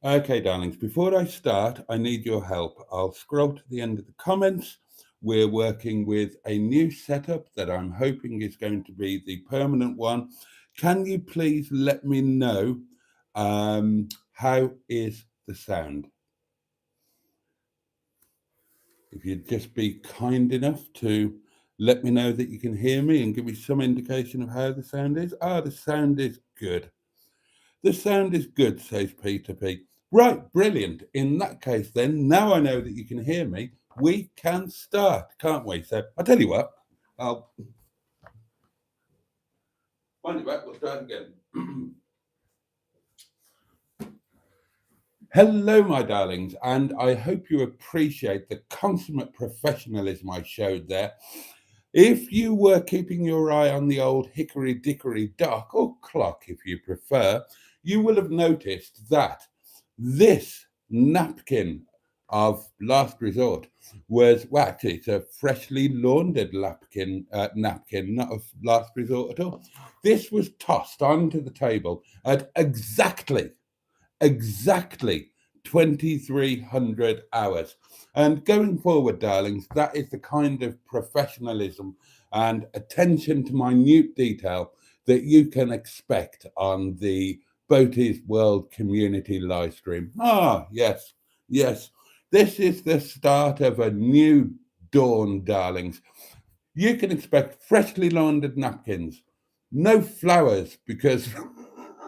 Okay, darlings, before I start, I need your help. I'll scroll to the end of the comments. We're working with a new setup that I'm hoping is going to be the permanent one. Can you please let me know how is the sound? If you'd just be kind enough to let me know that you can hear me and give me some indication of how the sound is. Ah, the sound is good. The sound is good, says Peter P. Right, brilliant. In that case, then, now I know that you can hear me, we can start, can't we? So I'll tell you what, I'll find it back, we'll start again. Hello, my darlings, and I hope you appreciate the consummate professionalism I showed there. If you were keeping your eye on the old hickory dickory dock, or clock if you prefer, you will have noticed that this napkin of last resort was, well, actually, it's a freshly laundered napkin, not of last resort at all. This was tossed onto the table at exactly 2300 hours. And going forward, darlings, that is the kind of professionalism and attention to minute detail that you can expect on the Boaty's World Community live stream. Ah, yes, yes. This is the start of a new dawn, darlings. You can expect freshly laundered napkins, no flowers because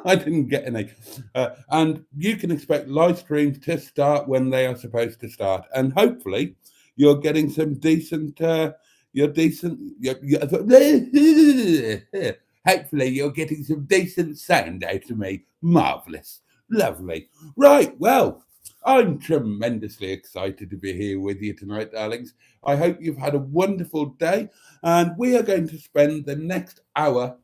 I didn't get any. And you can expect live streams to start when they are supposed to start. And hopefully, you're getting some decent. You're decent. Hopefully, you're getting some decent sound out of me. Marvelous, lovely. Right. Well, I'm tremendously excited to be here with you tonight, darlings. I hope you've had a wonderful day, and we are going to spend the next hour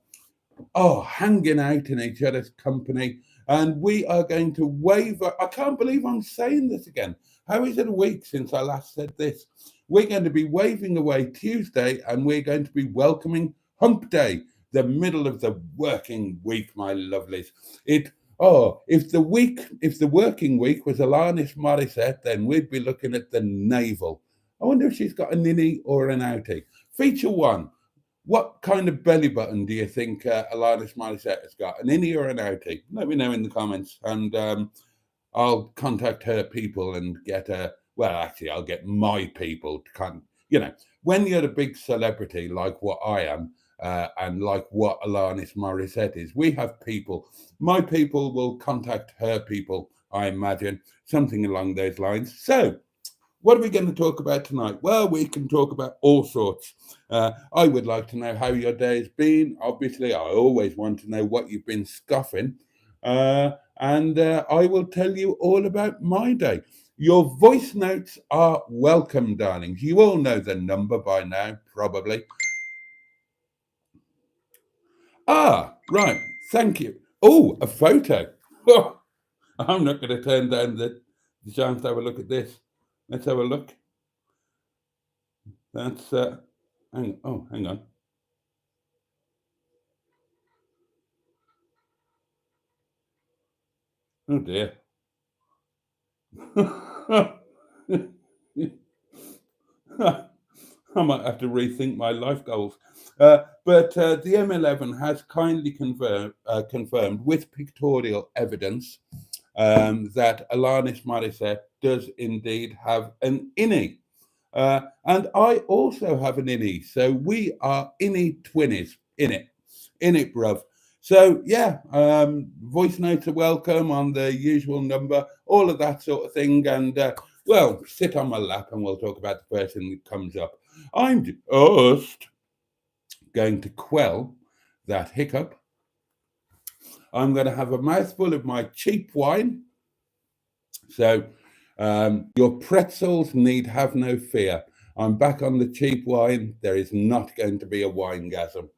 hanging out in each other's company. And we are going to waver. I can't believe I'm saying this again. How is it a week since I last said this? We're going to be waving away Tuesday and we're going to be welcoming Hump Day, the middle of the working week, my lovelies. If the working week was Alanis Morissette, then we'd be looking at the navel. I wonder if she's got a ninny or an outie. Feature one. What kind of belly button do you think Alanis Morissette has got? An innie or an outie? Let me know in the comments, and I'll contact her people and get a. Well, actually, I'll get my people to come. When you're a big celebrity like what I am, and like what Alanis Morissette is, we have people. My people will contact her people. I imagine something along those lines. So what are we going to talk about tonight? Well, we can talk about all sorts. I would like to know how your day has been. Obviously, I always want to know what you've been scoffing. And I will tell you all about my day. Your voice notes are welcome, darlings. You all know the number by now, probably. Ah, right. Thank you. Oh, a photo. Oh, I'm not going to turn down the chance to have a look at this. Let's have a look. That's hang on. Oh dear. I might have to rethink my life goals. But the M11 has kindly confirmed with pictorial evidence that Alanis Morissette does indeed have an innie. And I also have an innie. So we are innie twinnies. In it, bruv. So yeah, voice notes are welcome on the usual number, all of that sort of thing. And well, sit on my lap and we'll talk about the person that comes up. I'm just going to quell that hiccup. I'm going to have a mouthful of my cheap wine. So your pretzels need have no fear. I'm back on the cheap wine. There is not going to be a winegasm.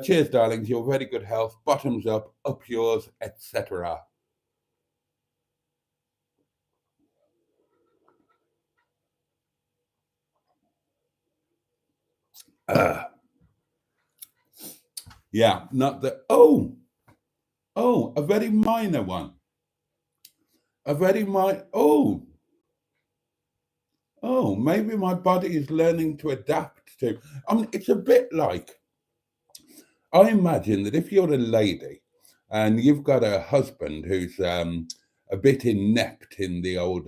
Cheers, darlings. Your very good health. Bottoms up yours, etc. Yeah, not the. Oh, a very minor one. a very maybe my body is learning to adapt to. It's a bit like, I imagine that if you're a lady and you've got a husband who's a bit inept in the old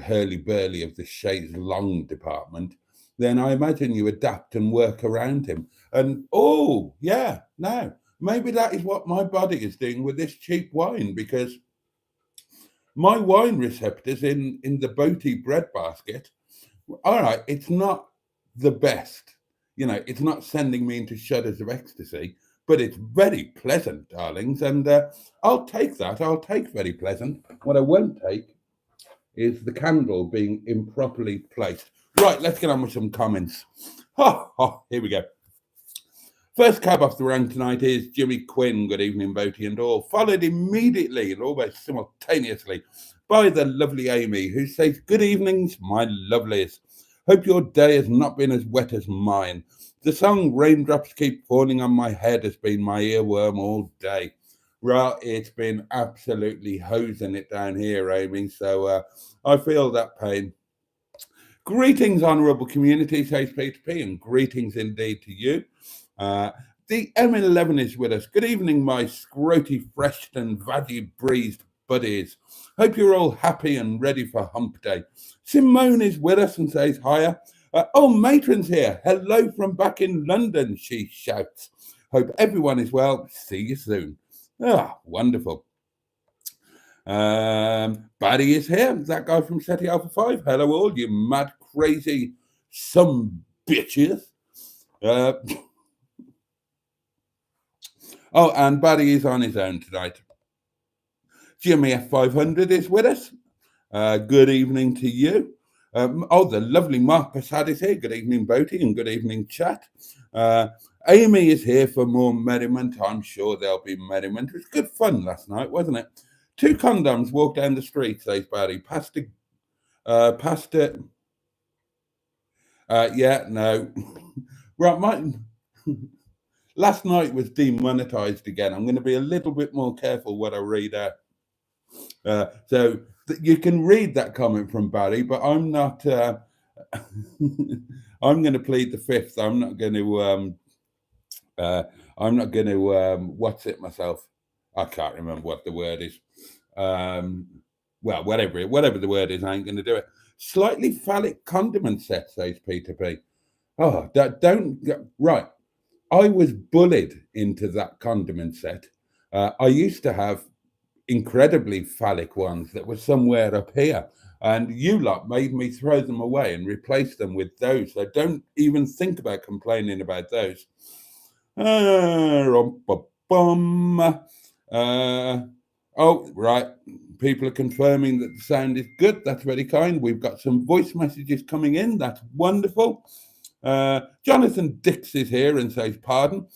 hurly-burly of the chaise longue department, then I imagine you adapt and work around him. And oh, yeah, no, maybe that is what my body is doing with this cheap wine, because my wine receptors in the Boaty bread basket, all right, it's not the best. It's not sending me into shudders of ecstasy, but it's very pleasant, darlings. And I'll take that. I'll take very pleasant. What I won't take is the candle being improperly placed. Right, let's get on with some comments. Here we go. First cab off the rank tonight is Jimmy Quinn. Good evening, Boaty and all. Followed immediately and almost simultaneously by the lovely Amy, who says, good evenings, my lovelies. Hope your day has not been as wet as mine. The song Raindrops Keep Falling on My Head has been my earworm all day. Right, it's been absolutely hosing it down here, Amy, so I feel that pain. Greetings, honourable community, says Peter P, and greetings indeed to you. The M11 is with us. Good evening, my scroty, freshed and vaggy breezed buddies. Hope you're all happy and ready for hump day. Simone is with us and says hiya. Matron's here. Hello from back in London, she shouts. Hope everyone is well. See you soon. Wonderful. Barry is here. That guy from SETI Alpha 5. Hello all, you mad, crazy some bitches. And Barry is on his own tonight. Jimmy F500 is with us. Good evening to you. The lovely Mark Passad is here. Good evening, Boaty, and good evening, chat. Amy is here for more merriment. I'm sure there'll be merriment. It was good fun last night, wasn't it? 2 condoms walk down the street, says Barry. No. Right, last night was demonetized again. I'm going to be a little bit more careful what I read out. So you can read that comment from Barry, but I'm not. I'm going to plead the fifth. I'm not going to. What's it myself? I can't remember what the word is. Whatever the word is, I ain't going to do it. Slightly phallic condiment set, says Peter P. Right. I was bullied into that condiment set. I used to have incredibly phallic ones that were somewhere up here, and you lot made me throw them away and replace them with those. So don't even think about complaining about those. Right. People are confirming that the sound is good. That's very kind. We've got some voice messages coming in. That's wonderful. Jonathan Dix is here and says pardon.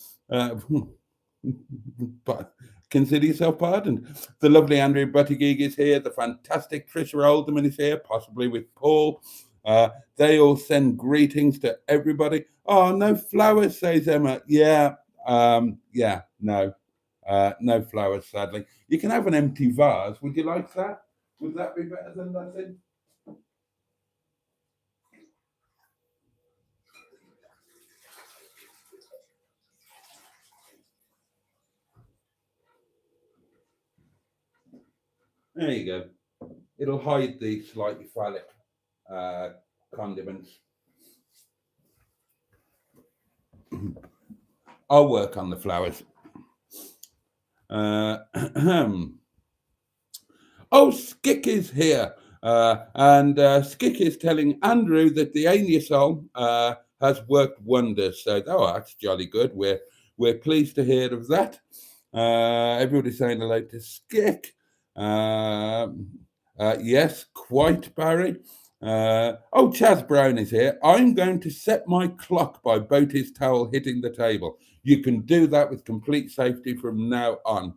But consider yourself pardoned. The lovely Andrew Buttigieg is here. The fantastic Trisha Alderman is here, possibly with Paul. They all send greetings to everybody. Oh, no flowers, says Emma. No flowers, sadly. You can have an empty vase. Would you like that? Would that be better than nothing? There you go. It'll hide the slightly phallic condiments. I'll work on the flowers. Skick is here. And Skick is telling Andrew that the anisole has worked wonders. So, that's jolly good. We're pleased to hear of that. Everybody's saying hello to Skick. Yes, quite, Barry. Chaz Brown is here. I'm going to set my clock by Boaty's towel hitting the table. You can do that with complete safety from now on.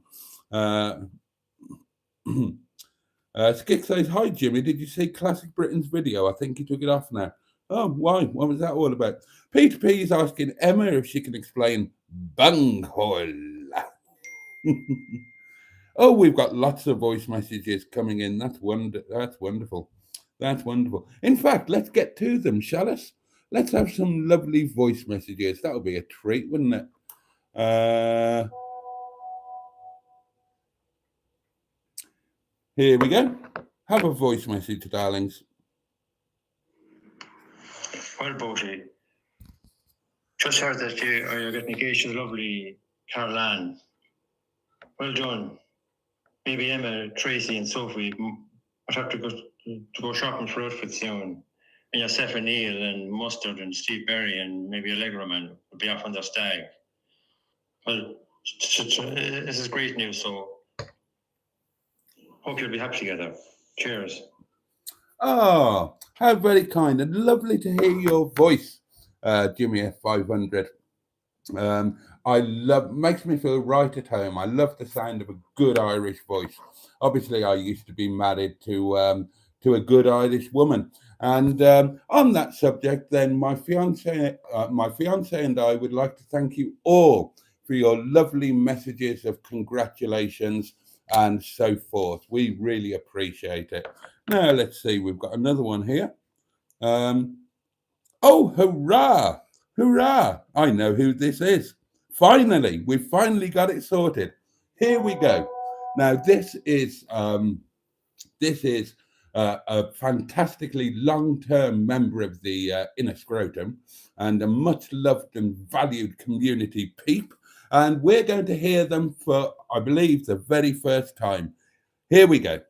Skick says, hi, Jimmy. Did you see Classic Britain's video? I think he took it off now. Oh, why? What was that all about? Peter P is asking Emma if she can explain bunghole. Oh, we've got lots of voice messages coming in. That's wonderful. That's wonderful. In fact, let's get to them, shall us? Let's have some lovely voice messages. That would be a treat, wouldn't it? Here we go. Have a voice message, darlings. Well, Boaty, just heard that you're getting engaged to the lovely Carol Ann. Well done. Maybe Emma, Tracy, and Sophie might have to go shopping for outfits soon. And yourself and Neil and Mustard and Steve Berry and maybe Allegra man will be off on their stag. Well, this is great news, so hope you'll be happy together. Cheers. Oh, how very kind and lovely to hear your voice, Jimmy F500. Makes me feel right at home. I love the sound of a good Irish voice. Obviously, I used to be married to a good Irish woman, and on that subject, then my fiancée and I would like to thank you all for your lovely messages of congratulations and so forth. We really appreciate it. Now, let's see, we've got another one here. Oh, hurrah! Hurrah! I know who this is. Finally, we've finally got it sorted. Here we go. Now, this is a fantastically long-term member of the Inner Scrotum and a much-loved and valued community peep. And we're going to hear them for, I believe, the very first time. Here we go.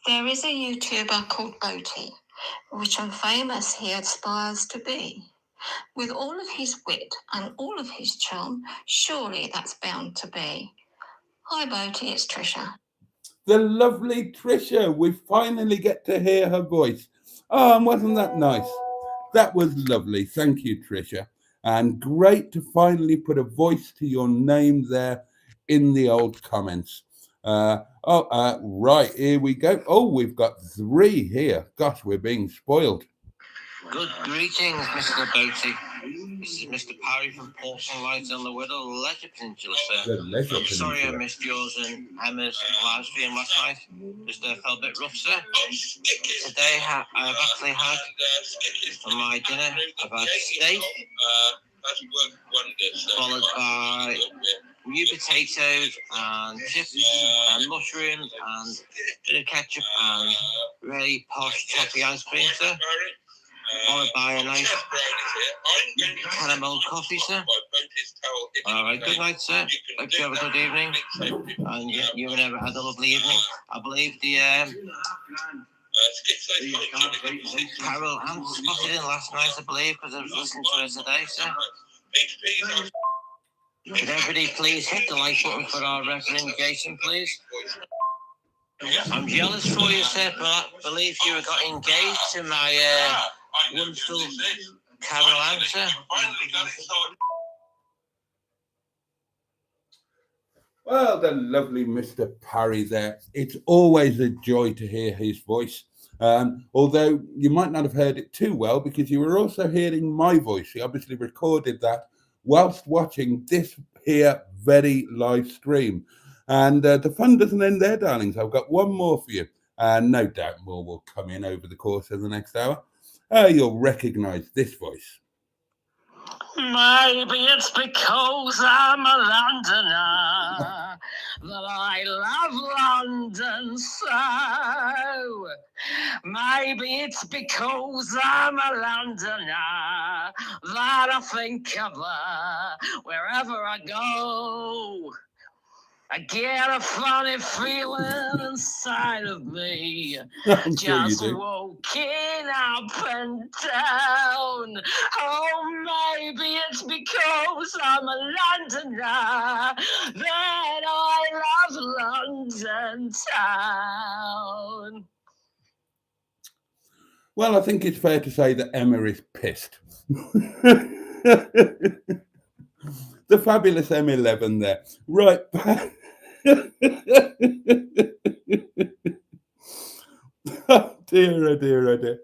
There is a YouTuber called Boaty, which I'm famous he aspires to be. With all of his wit and all of his charm, surely that's bound to be. Hi Boaty, it's Trisha. The lovely Trisha. We finally get to hear her voice. Oh, and wasn't that nice? That was lovely. Thank you, Trisha. And great to finally put a voice to your name there in the old comments. Right, here we go. Oh, we've got 3 here. Gosh, we're being spoiled. Good greetings, Mr. Boaty. This is Mr. Parry from Portland Lights on the Whittle Leisure Peninsula, sir. I'm sorry I missed yours and Emma's live stream last night. Just felt a bit rough, sir. Today I've actually had for my dinner, I've had steak, followed by new potatoes and chips and mushrooms and a bit of ketchup and really posh toffee ice cream, sir. Followed by a nice caramel coffee, sir. All right, good night, sir. Hope you have a good evening. And you and Emma had a lovely evening. I believe the Carol Ann spotted in last night, I believe, because I was listening to her today, sir. Could everybody please hit the like button for our Reverend Jason, please? I'm jealous for you, sir, but I believe you got engaged to my wonderful Carol Ann, sir. Well, the lovely Mr. Parry there. It's always a joy to hear his voice. Although you might not have heard it too well because you were also hearing my voice. He obviously recorded that whilst watching this here very live stream. And the fun doesn't end there, darlings. I've got one more for you. And no doubt more will come in over the course of the next hour. You'll recognise this voice. Maybe it's because I'm a Londoner that I love London so. Maybe it's because I'm a Londoner that I think of her wherever I go. I get a funny feeling inside of me, just walking up and down. Oh, maybe it's because I'm a Londoner that I love London town. Well, I think it's fair to say that Emma is pissed. The fabulous M11 there. Right. Oh dear, oh dear, oh dear.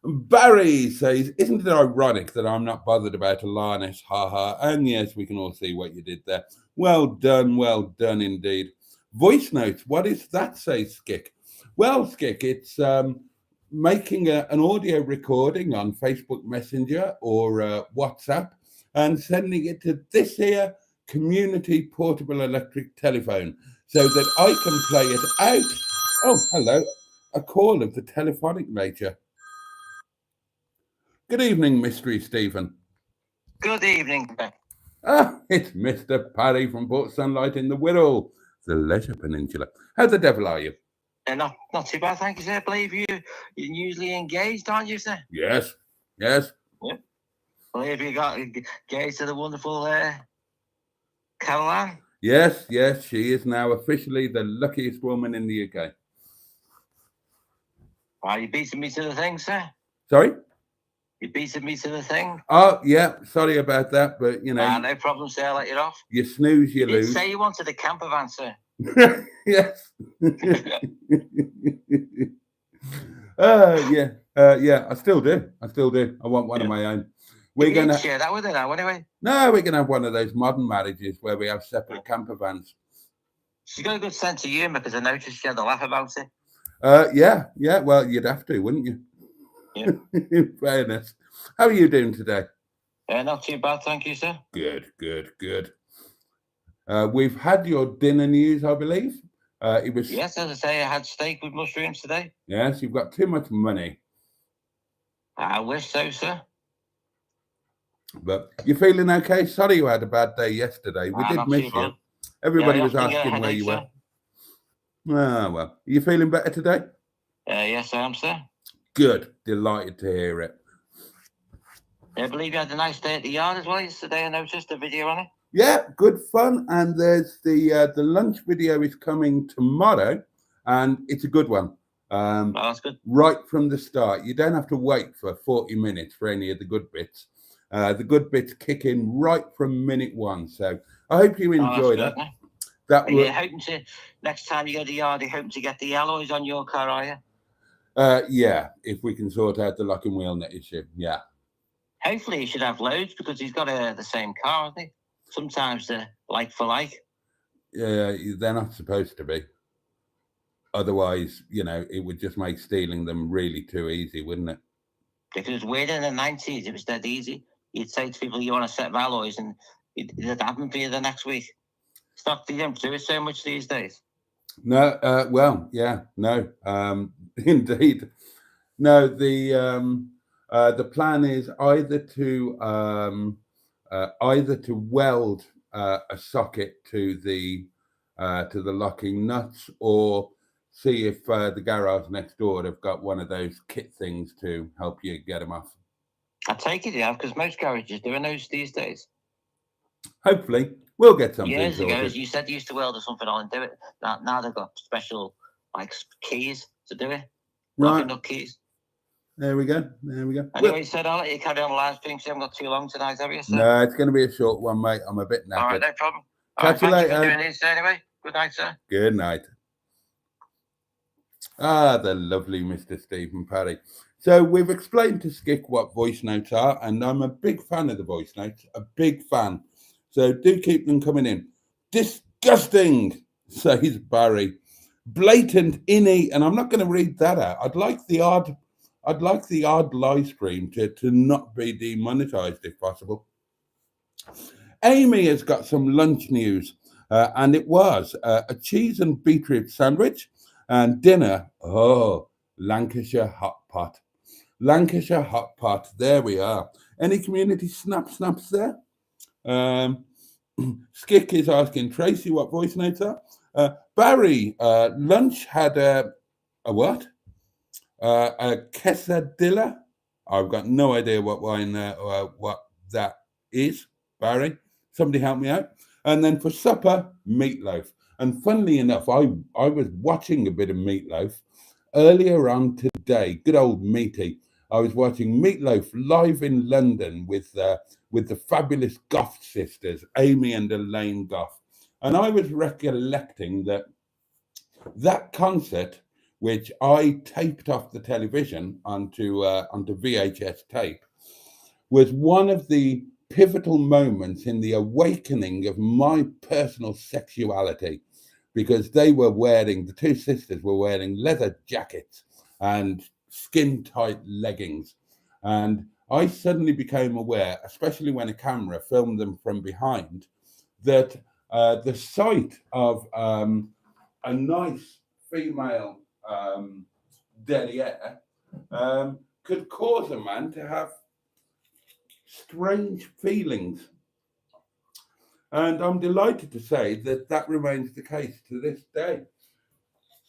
Barry says, isn't it ironic that I'm not bothered about Alanis? Ha ha. And yes, we can all see what you did there. Well done indeed. Voice notes, what is that, says Skick? Well, Skick, it's making an audio recording on Facebook Messenger or WhatsApp and sending it to this here community portable electric telephone so that I can play it out. Oh, hello. A call of the telephonic nature. Good evening, Mystery Stephen. Good evening. Ah, it's Mr. Parry from Port Sunlight in the Wirral, the Leisure Peninsula. How the devil are you? Not too bad, thank you, sir. I believe you're usually engaged, aren't you, sir? Yes. Yeah. I believe you got engaged to the wonderful Caroline. Yes, she is now officially the luckiest woman in the UK. Are you beating me to the thing, sir? Sorry? You beating me to the thing? Oh, yeah, sorry about that, but you know. No problem, sir. I'll let you off. You snooze, you lose. You say you wanted a camper van, sir. Yes. Yeah, I still do. I want one of my own. We're going to share that with her now, anyway. No, we're going to have one of those modern marriages where we have separate camper vans. She's got a good sense of humour because I noticed she had a laugh about it. Yeah. Well, you'd have to, wouldn't you? Yeah. In fairness. How are you doing today? Not too bad, thank you, sir. Good. We've had your dinner news, I believe. It was. Yes, as I say, I had steak with mushrooms today. Yes, you've got too much money. I wish so, sir. But you're feeling okay? Sorry you had a bad day yesterday. We did miss you. Everybody was asking where you were. Ah, well. Are you feeling better today? Yes, I am, sir. Good. Delighted to hear it. I believe you had a nice day at the yard as well yesterday. I noticed a video on it. Yeah, good fun. And there's the lunch video is coming tomorrow, and it's a good one. That's good. Right from the start. You don't have to wait for 40 minutes for any of the good bits. The good bits kick in right from minute one. So I hope you enjoy that. Are you hoping to, next time you go to the yard, are you hoping to get the alloys on your car, are you? Yeah, if we can sort out the lock and wheel net issue, yeah. Hopefully he should have loads because he's got the same car, hasn't he? Sometimes they're like for like. Yeah, they're not supposed to be. Otherwise, you know, it would just make stealing them really too easy, wouldn't it? If it was weird in the 90s, it was dead easy. You'd say to people, you want a set of alloys, and it'd happen for you the next week. It's not, you don't do it so much these days. No, well, yeah, no, indeed. No, the plan is either to weld a socket to the locking nuts, or see if the garage next door have got one of those kit things to help you get them off. I take it you have, because most garages are doing those these days. Hopefully, we'll get something years sorted. ago, you said you used to weld or something on and do it. Now they've got special like keys to do it. Right. Nut keys. There we go. Anyway, so I'll let you carry on the live stream. So you haven't got too long tonight, have you? Sir? No, it's going to be a short one, mate. I'm a bit knackered. All right, no problem. Catch you later. Thank you for doing this anyway. Good night, sir. Good night. Ah, the lovely Mr. Stephen Parry. So we've explained to Skick what voice notes are, and I'm a big fan of the voice notes, a big fan. So do keep them coming in. Disgusting, says Barry. Blatant innie, and I'm not going to read that out. I'd like the odd live stream to not be demonetized if possible. Amy has got some lunch news, and it was a cheese and beetroot sandwich, and dinner. Oh, Lancashire hot pot. Lancashire hot pot. There we are. Any community snaps there? Skick is asking Tracy what voice notes are. Barry, lunch had a what? A quesadilla. I've got no idea what wine, what that is. Barry, somebody help me out. And then for supper, meatloaf. And funnily enough, I was watching a bit of Meatloaf earlier on today. Good old Meaty. I was watching Meatloaf live in London with the fabulous Goff sisters, Amy and Elaine Goff. And I was recollecting that concert which I taped off the television onto VHS tape, was one of the pivotal moments in the awakening of my personal sexuality, because the two sisters were wearing leather jackets and skin tight leggings. And I suddenly became aware, especially when a camera filmed them from behind, that the sight of a nice female derriere could cause a man to have strange feelings. And I'm delighted to say that that remains the case to this day.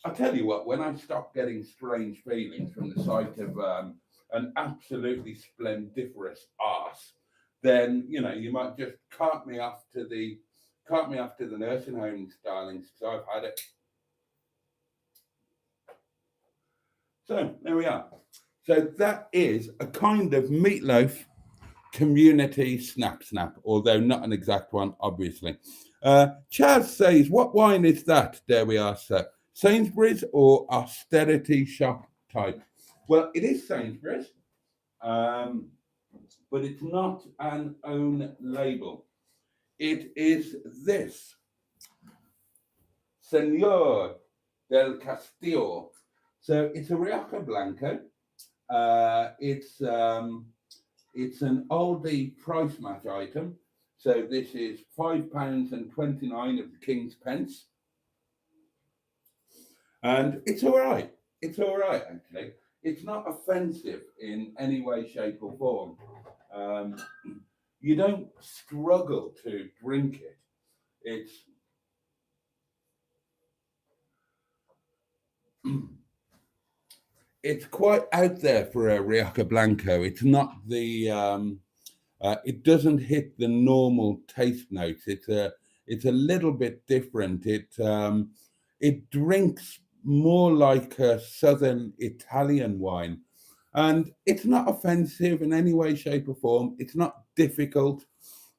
I tell you what, when I stop getting strange feelings from the sight of an absolutely splendiferous arse, then you might just cart me off to the nursing homes, darlings, because I've had it. So there we are. So that is a kind of Meatloaf community snap, although not an exact one, obviously. Chaz says, what wine is that? There we are, sir. Sainsbury's or austerity shop type? Well, it is Sainsbury's, but it's not an own label. It is this, Señor del Castillo. So it's a Rioja Blanco. It's an oldie price match item. So this is £5.29 of the King's pence. And it's all right. It's all right, actually. It's not offensive in any way, shape, or form. You don't struggle to drink it. It's quite out there for a Rioja Blanco. It's not the it doesn't hit the normal taste notes. It's a little bit different. It drinks more like a southern Italian wine, and it's not offensive in any way, shape, or form. It's not difficult.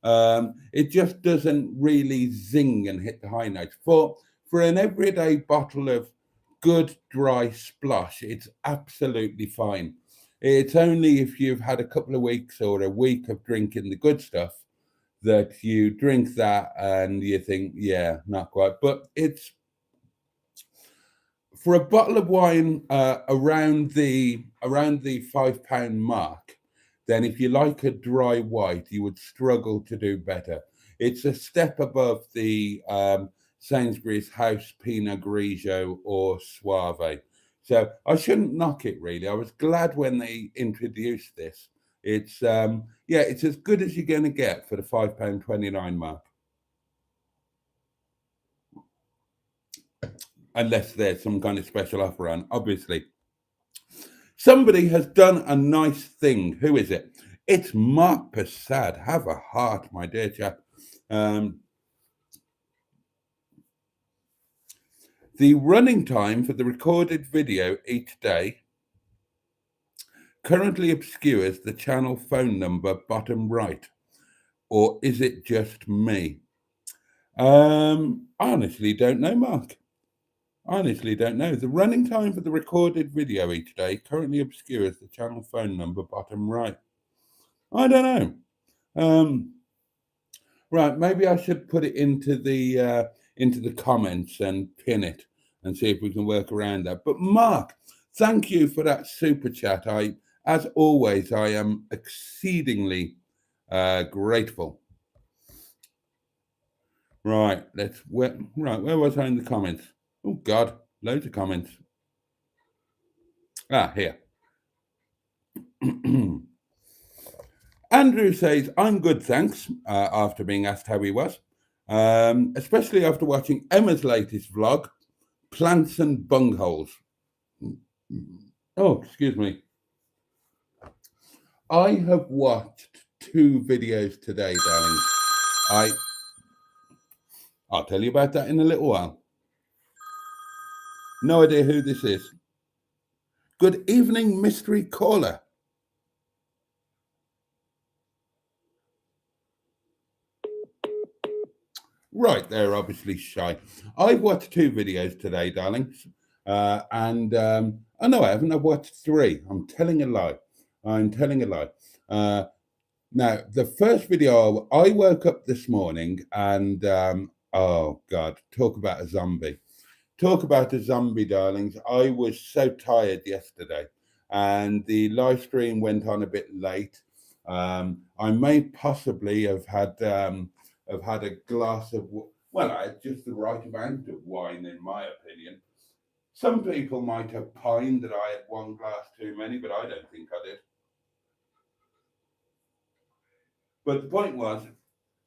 It just doesn't really zing and hit the high notes. For an everyday bottle of good dry splosh, it's absolutely fine. It's only if you've had a couple of weeks or a week of drinking the good stuff that you drink that and you think, yeah, not quite. But it's for a bottle of wine around the £5 mark. Then if you like a dry white, you would struggle to do better. It's a step above the Sainsbury's House Pinot Grigio or Soave. So I shouldn't knock it, really. I was glad when they introduced this. It's it's as good as you're going to get for the £5.29 mark. Unless there's some kind of special offer on, obviously. Somebody has done a nice thing. Who is it? It's Mark Passad. Have a heart, my dear chap. The running time for the recorded video each day currently obscures the channel phone number bottom right. Or is it just me? Honestly, don't know, Mark. Honestly, don't know. The running time for the recorded video each day currently obscures the channel phone number bottom right. I don't know. Right, maybe I should put it into the comments and pin it and see if we can work around that. But Mark, thank you for that super chat. As always, I am exceedingly grateful. Right, where was I in the comments? Oh God, loads of comments. Here. Andrew says, I'm good, thanks, after being asked how he was, especially after watching Emma's latest vlog, Plants and Bungholes. Oh, excuse me. I have watched 2 videos today, darling. I'll tell you about that in a little while. No idea who this is. Good evening, mystery caller. Right, they're obviously shy. I've watched 2 videos today, darlings. Oh no, I haven't. I've watched 3. I'm telling a lie. Now, the first video, I woke up this morning and, oh God, talk about a zombie. Talk about a zombie, darlings. I was so tired yesterday and the live stream went on a bit late. I may possibly have had a glass of, well, I had just the right amount of wine, in my opinion. Some people might have pined that I had 1 glass too many, but I don't think I did. But the point was,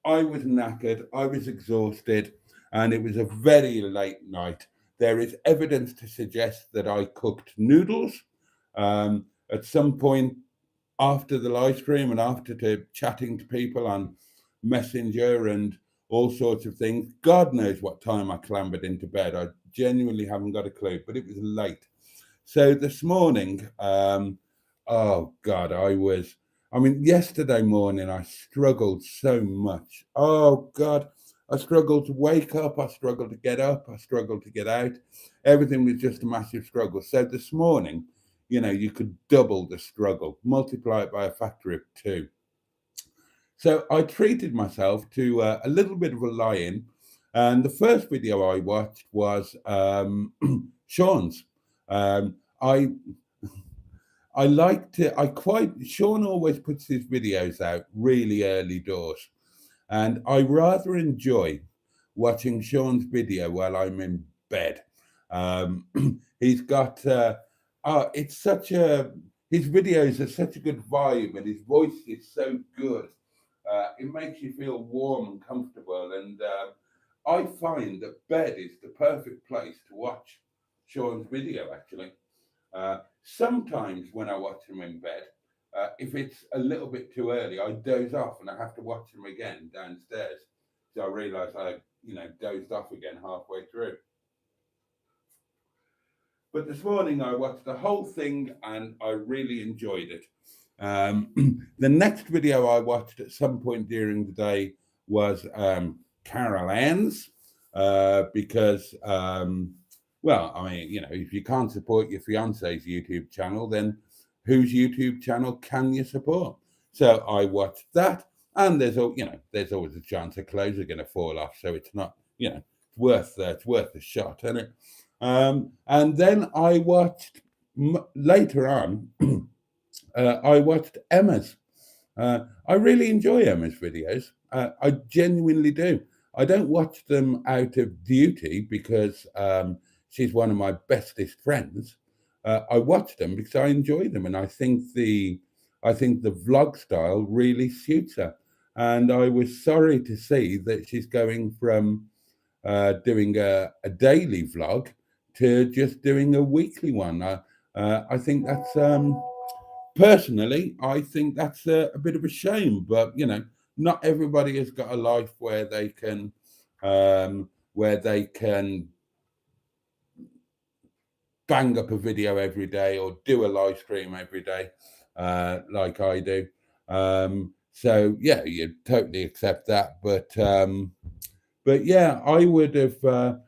I was knackered, I was exhausted, and it was a very late night. There is evidence to suggest that I cooked noodles at some point after the live stream and after chatting to people on Messenger and all sorts of things. God knows what time I clambered into bed. I genuinely haven't got a clue, but it was late. So this morning, oh God, yesterday morning I struggled so much. Oh God, I struggled to wake up, I struggled to get up, I struggled to get out. Everything was just a massive struggle. So this morning, you could double the struggle, multiply it by a factor of 2. So I treated myself to a little bit of a lie-in. And the first video I watched was Sean's. I Sean always puts his videos out really early doors. And I rather enjoy watching Sean's video while I'm in bed. He's got, his videos are such a good vibe and his voice is so good. It makes you feel warm and comfortable. And I find that bed is the perfect place to watch Sean's video, actually. Sometimes when I watch him in bed, if it's a little bit too early, I doze off and I have to watch him again downstairs. So I realise I, dozed off again halfway through. But this morning I watched the whole thing and I really enjoyed it. The next video I watched at some point during the day was Carol Ann's, because, if you can't support your fiance's YouTube channel, then whose YouTube channel can you support? So I watched that, and there's always a chance the clothes are going to fall off, so it's not, it's worth a shot, isn't it? And then I watched later on. I watched Emma's. I really enjoy Emma's videos. I genuinely do. I don't watch them out of duty because she's one of my bestest friends. I watch them because I enjoy them, and I think the vlog style really suits her. And I was sorry to see that she's going from doing a daily vlog to just doing a weekly one. I think that's personally, I think that's a bit of a shame. But not everybody has got a life where they can bang up a video every day or do a live stream every day like I do. So yeah, you totally accept that. But yeah, I would have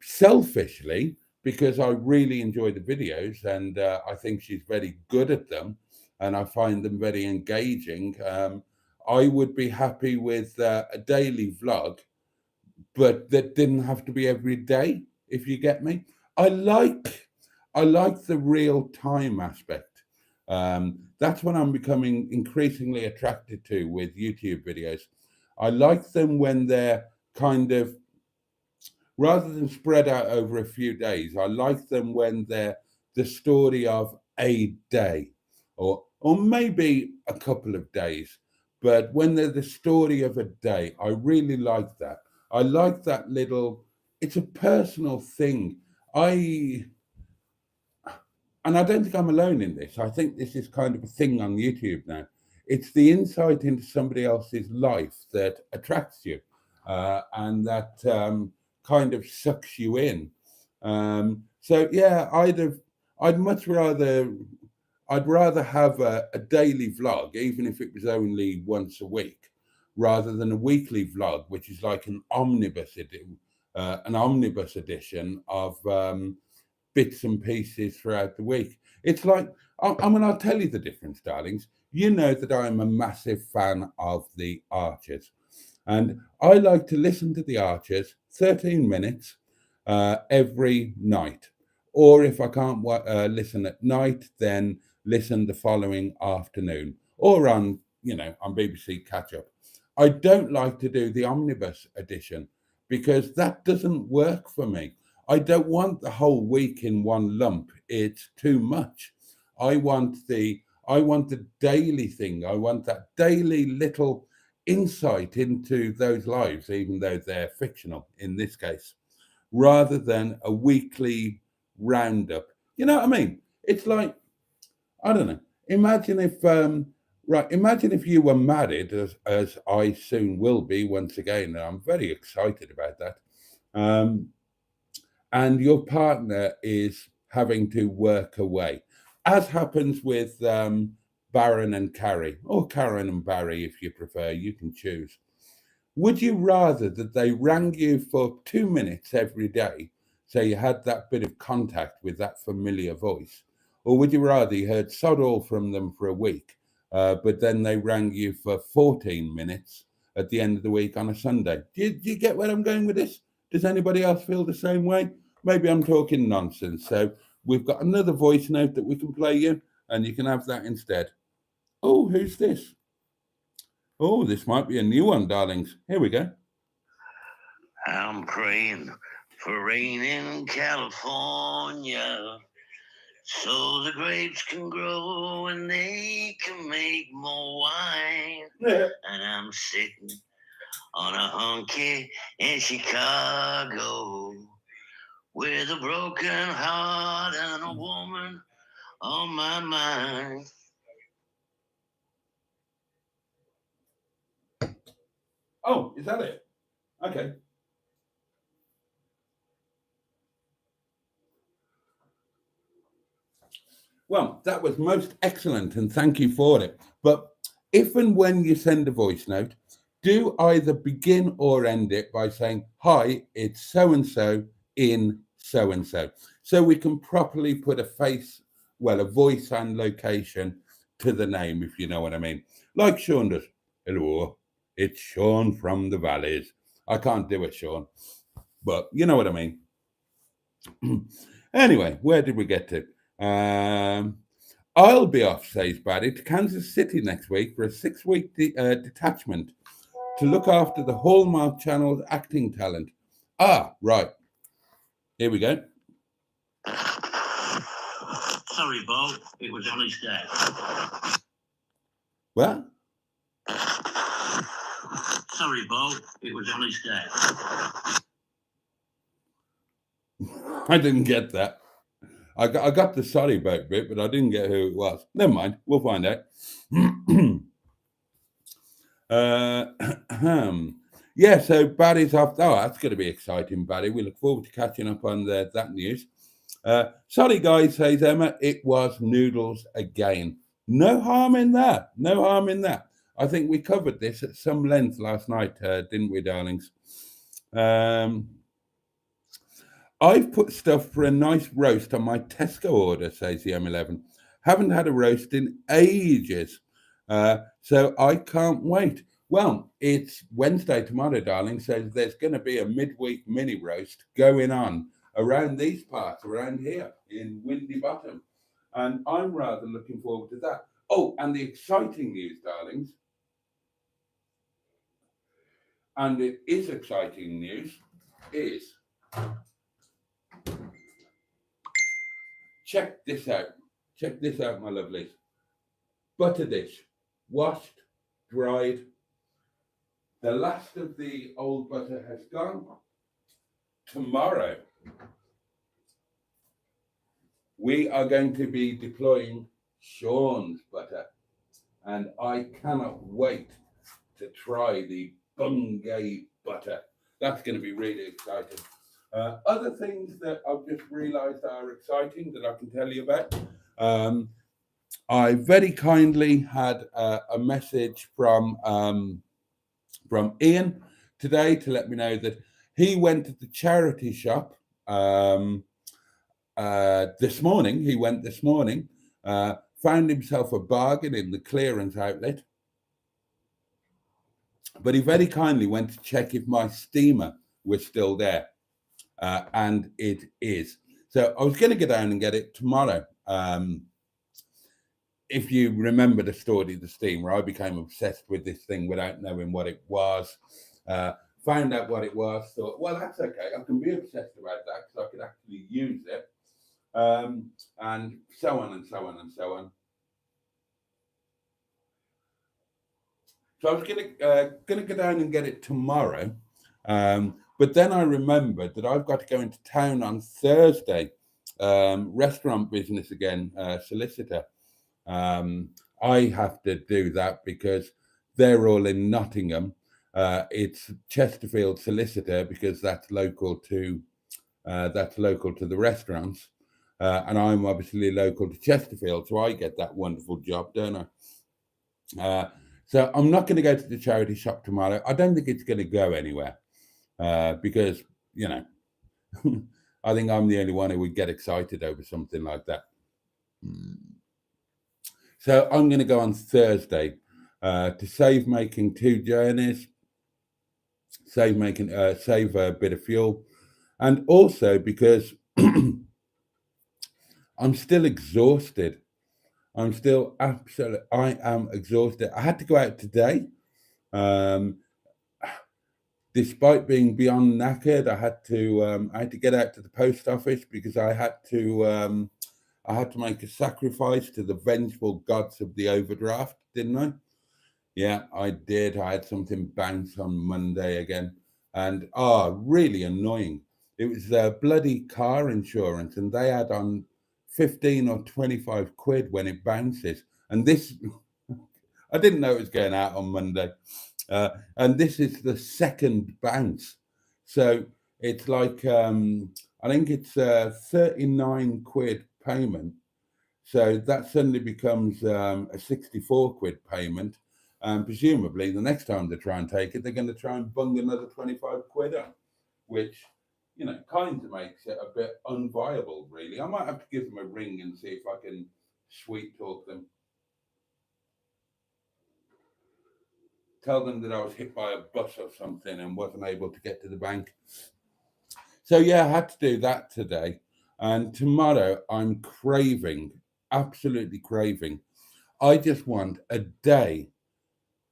selfishly, because I really enjoy the videos and I think she's very good at them and I find them very engaging. I would be happy with a daily vlog, but that didn't have to be every day, if you get me. I like the real time aspect. That's what I'm becoming increasingly attracted to with YouTube videos. I like them when they're kind of, rather than spread out over a few days, I like them when they're the story of a day or maybe a couple of days. But when they're the story of a day, I really like that. I like that it's a personal thing. And I don't think I'm alone in this. I think this is kind of a thing on YouTube now. It's the insight into somebody else's life that attracts you and that kind of sucks you in. So yeah, I'd rather have a daily vlog, even if it was only once a week, rather than a weekly vlog, which is like an omnibus edition of bits and pieces throughout the week. It's like, I mean, I'll tell you the difference, darlings. You know that I'm a massive fan of the Archers, and I like to listen to the Archers 13 minutes every night. Or if I can't listen at night, then listen the following afternoon, or on, on BBC Catch Up. I don't like to do the omnibus edition because that doesn't work for me. I don't want the whole week in one lump. It's too much. I want the daily thing. I want that daily little insight into those lives, even though they're fictional in this case, rather than a weekly roundup. You know what I mean? It's like, I don't know. Imagine if you were married, as I soon will be once again, and I'm very excited about that. And your partner is having to work away, as happens with Baron and Carrie, or Karen and Barry, if you prefer. You can choose. Would you rather that they rang you for 2 minutes every day, so you had that bit of contact with that familiar voice? Or would you rather you heard sod all from them for a week, but then they rang you for 14 minutes at the end of the week on a Sunday? Do you get where I'm going with this? Does anybody else feel the same way? Maybe I'm talking nonsense. So we've got another voice note that we can play you, and you can have that instead. Oh, who's this? Oh, this might be a new one, darlings. Here we go. I'm praying for rain in California, so the grapes can grow and they can make more wine. Yeah. And I'm sitting on a hunky in Chicago with a broken heart and a woman on my mind. Oh, is that it? Okay. Well, that was most excellent, and thank you for it. But if and when you send a voice note, do either begin or end it by saying, "Hi, it's so-and-so in so-and-so," so we can properly put a voice and location to the name, if you know what I mean. Like Sean does. Hello, it's Sean from the Valleys. I can't do it, Sean, but you know what I mean. Anyway, where did we get to? I'll be off, says Barry, to Kansas City next week for a 6-week detachment to look after the Hallmark Channel's acting talent. Ah, right. Here we go. Sorry, Bo, it was on his day. What? Sorry, Bo, it was on his day. I didn't get that. I got the sorry about bit, but I didn't get who it was. Never mind. We'll find out. Yeah, so Barry's off. Oh, that's going to be exciting, Barry. We look forward to catching up on that news. Sorry, guys, says Emma. It was noodles again. No harm in that. No harm in that. I think we covered this at some length last night, didn't we, darlings? I've put stuff for a nice roast on my Tesco order, says the M11. Haven't had a roast in ages, so I can't wait. Well, it's Wednesday tomorrow, darling, so there's going to be a midweek mini roast going on around these parts, around here in Windy Bottom. And I'm rather looking forward to that. Oh, and the exciting news, darlings, and it is exciting news, is... Check this out. Check this out, my lovelies. Butter dish. Washed, dried. The last of the old butter has gone. Tomorrow, we are going to be deploying Sean's butter. And I cannot wait to try the Bungay butter. That's going to be really exciting. Other things that I've just realised are exciting that I can tell you about. I very kindly had a message from Ian today to let me know that he went to the charity shop this morning, he went this morning, found himself a bargain in the clearance outlet, but he very kindly went to check if my steamer was still there, and it is. So I was going to go down and get it tomorrow. If you remember the story of the steamer, I became obsessed with this thing without knowing what it was. Found out what it was, thought, well, that's okay. I can be obsessed about that because I could actually use it. And so on and so on and so on. So I was gonna go down and get it tomorrow, but then I remembered that I've got to go into town on Thursday, restaurant business again, solicitor. I have to do that because they're all in Nottingham. It's Chesterfield solicitor because that's local to the restaurants, and I'm obviously local to Chesterfield, so I get that wonderful job, don't I? So I'm not going to go to the charity shop tomorrow. I don't think it's going to go anywhere because, you know, I think I'm the only one who would get excited over something like that. So I'm going to go on Thursday to save making 2 journeys, save a bit of fuel, and also because I'm still exhausted. I am exhausted. I had to go out today. Despite being beyond knackered, I had to get out to the post office because I had to make a sacrifice to the vengeful gods of the overdraft, didn't I? Yeah, I did. I had something bounce on Monday again, and really annoying. It was bloody car insurance, and they had on 15 or 25 quid when it bounces. And this, I didn't know it was going out on Monday. And this is the second bounce. So it's like, I think it's 39 quid payment. So that suddenly becomes a 64 quid payment. And presumably the next time they try and take it, they're going to try and bung another 25 quid on, which, you know, kind of makes it a bit unviable, really. I might have to give them a ring and see if I can sweet talk them. Tell them that I was hit by a bus or something and wasn't able to get to the bank. So yeah, I had to do that today. And tomorrow I'm absolutely craving. I just want a day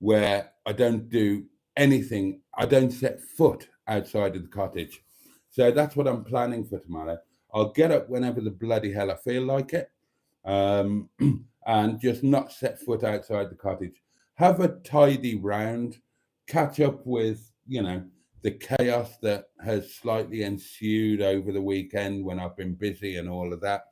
where I don't do anything. I don't set foot outside of the cottage. So that's what I'm planning for tomorrow. I'll get up whenever the bloody hell I feel like it, and just not set foot outside the cottage. Have a tidy round, catch up with, you know, the chaos that has slightly ensued over the weekend when I've been busy and all of that,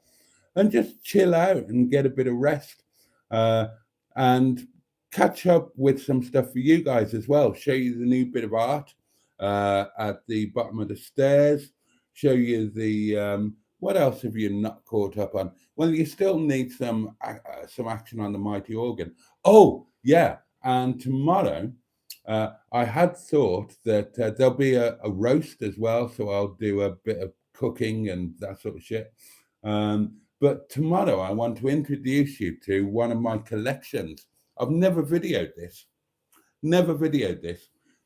and just chill out and get a bit of rest, and catch up with some stuff for you guys as well. Show you the new bit of art at the bottom of the stairs. Show you the what else have you not caught up on? Well, you still need some action on the mighty organ. Oh yeah, and tomorrow I had thought that there'll be a roast as well, so I'll do a bit of cooking and that sort of shit. But tomorrow I want to introduce you to one of my collections. I've never videoed this.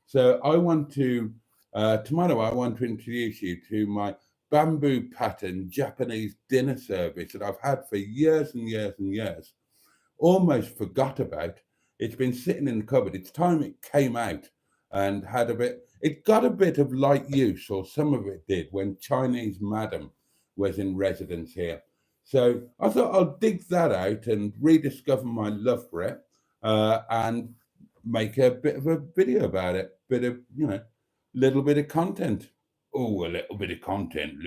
So I want to, tomorrow I want to introduce you to my bamboo pattern Japanese dinner service that I've had for years and years and years. Almost forgot about. It's been sitting in the cupboard. It's time it came out and it got a bit of light use, or some of it did, when Chinese Madam was in residence here. So I thought I'll dig that out and rediscover my love for it, and make a bit of a video about it. Little bit of content. Oh, a little bit of content,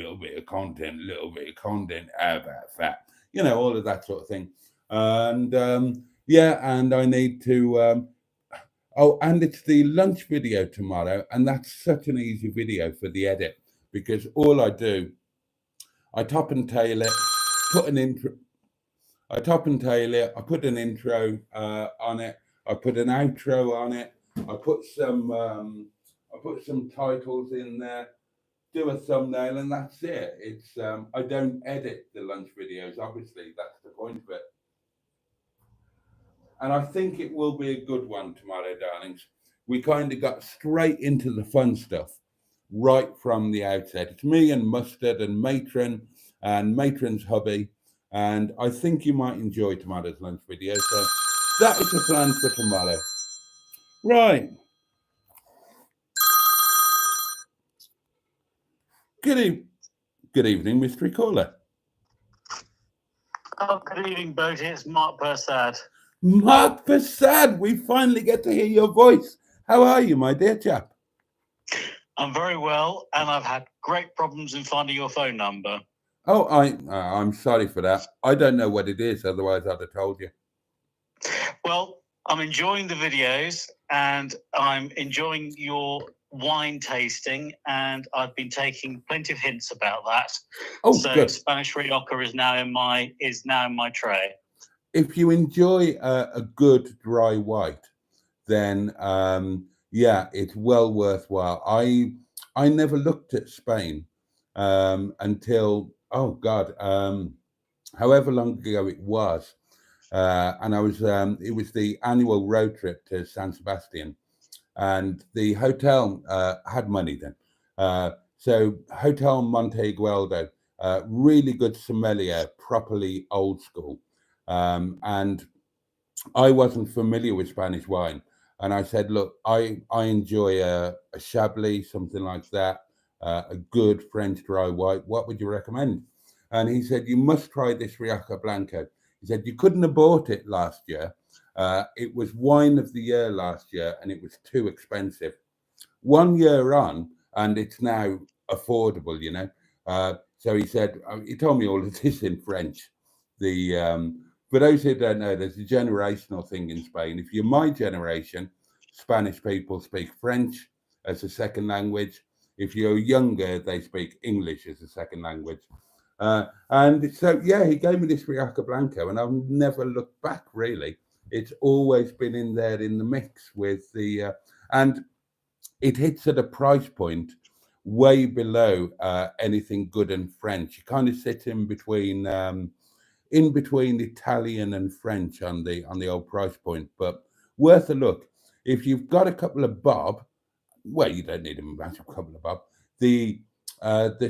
how about that? You know, all of that sort of thing. And and I need to, and it's the lunch video tomorrow, and that's such an easy video for the edit, because all I do, I top and tail it, put an intro, I put an intro on it, I put an outro on it, I put some titles in there, do a thumbnail, and that's it. It's I don't edit the lunch videos, obviously, that's the point of it. And I think it will be a good one tomorrow, darlings. We kind of got straight into the fun stuff right from the outset. It's me and Mustard and Matron's hubby, and I think you might enjoy tomorrow's lunch video. So that is the plan for tomorrow. Right. Good evening, mystery caller. Oh, good evening, Boaty. It's Mark Persad. Mark Persad, we finally get to hear your voice. How are you, my dear chap? I'm very well, and I've had great problems in finding your phone number. Oh, I'm sorry for that. I don't know what it is, otherwise I'd have told you. Well, I'm enjoying the videos, and I'm enjoying your wine tasting, and I've been taking plenty of hints about that. Oh, so good. Spanish Rioja is now in my tray. If you enjoy a good dry white, then yeah, it's well worthwhile. I never looked at Spain until however long ago it was, and I was it was the annual road trip to San Sebastian, and the hotel had money then. So Hotel Monte Gueldo, really good sommelier, properly old school. And I wasn't familiar with Spanish wine. And I said, look, I enjoy a Chablis, something like that, a good French dry white. What would you recommend? And he said, you must try this Rioja Blanco. He said, you couldn't have bought it last year. It was wine of the year last year, and it was too expensive. 1 year on, and it's now affordable, you know. So he said, he told me all of this in French. For those who don't know, there's a generational thing in Spain. If you're my generation, Spanish people speak French as a second language. If you're younger, they speak English as a second language. And so, yeah, he gave me this Rioja Blanco, and I've never looked back, really. It's always been in there in the mix with the... and it hits at a price point way below anything good and French. You kind of sit in between Italian and French on the old price point, but worth a look. If you've got a couple of bob, well, you don't need a massive couple of bob. The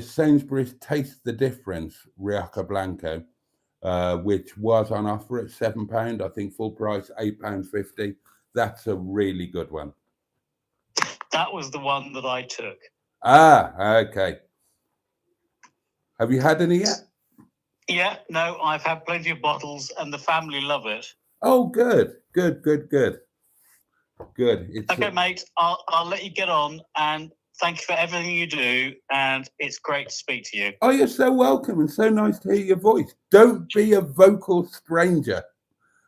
Sainsbury's Taste the Difference Rioja Blanco, which was on offer at £7, I think full price £8.50. That's a really good one. That was the one that I took. Ah, okay. Have you had any yet? Yeah, no, I've had plenty of bottles, and the family love it. Oh, good. It's okay, mate, I'll let you get on, and thank you for everything you do, and it's great to speak to you. Oh, you're so welcome, and so nice to hear your voice. Don't be a vocal stranger.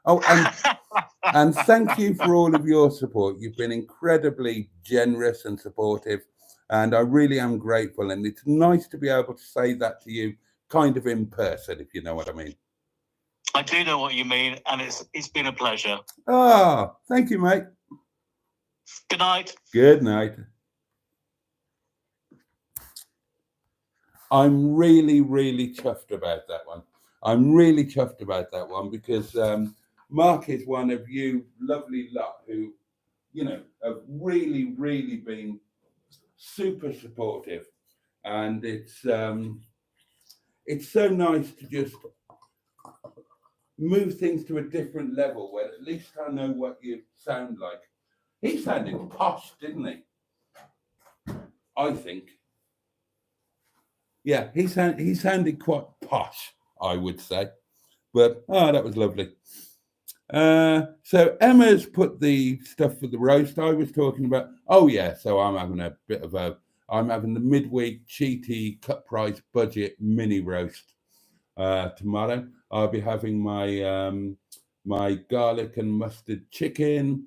Oh, and thank you for all of your support. You've been incredibly generous and supportive, and I really am grateful. And it's nice to be able to say that to you kind of in person, if you know what I mean. I do know what you mean, and it's been a pleasure. Oh, thank you, mate. Good night. Good night. I'm really, really chuffed about that one. Because Mark is one of you lovely lot who, you know, have really, really been super supportive. And it's so nice to just move things to a different level where at least I know what you sound like. He sounded posh, didn't he? I think. Yeah, he sounded quite posh, I would say. But, that was lovely. So Emma's put the stuff for the roast I was talking about. Oh, yeah, so I'm having the midweek cheaty cut price budget mini roast tomorrow. I'll be having my garlic and mustard chicken,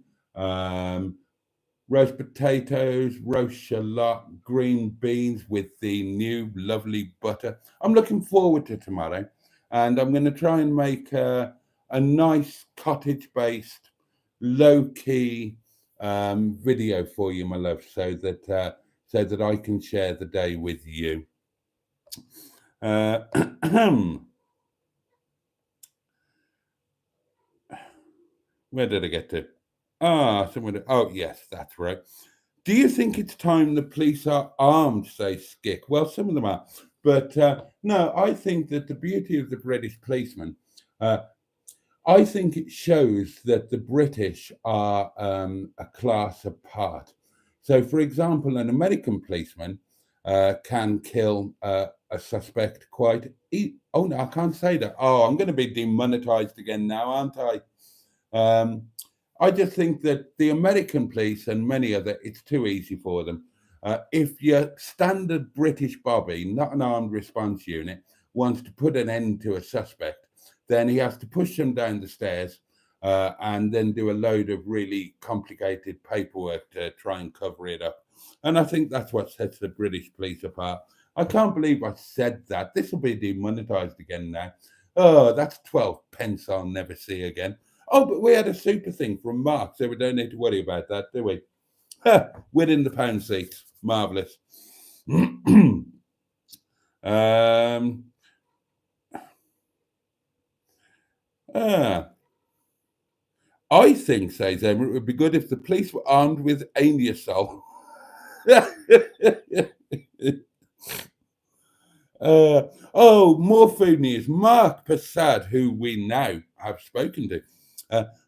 roast potatoes, roast shallot, green beans with the new lovely butter. I'm looking forward to tomorrow, and I'm going to try and make a nice cottage-based, low-key video for you, my love, so that so that I can share the day with you. Where did I get to? Oh, yes, that's right. Do you think it's time the police are armed, says Skick? Well, some of them are. But no, I think that the beauty of the British policeman, I think it shows that the British are a class apart. So, for example, an American policeman can kill a suspect quite. Oh, no, I can't say that. Oh, I'm going to be demonetized again now, aren't I? I just think that the American police and many other, it's too easy for them. If your standard British Bobby, not an armed response unit, wants to put an end to a suspect, then he has to push them down the stairs and then do a load of really complicated paperwork to try and cover it up. And I think that's what sets the British police apart. I can't believe I said that. This will be demonetized again now. Oh, that's 12 pence I'll never see again. Oh, but we had a super thing from Mark, so we don't need to worry about that, do we? We're in the pound seats. Marvellous. I think, says Emma, it would be good if the police were armed with Aniosol. More food news. Mark Passad, who we now have spoken to.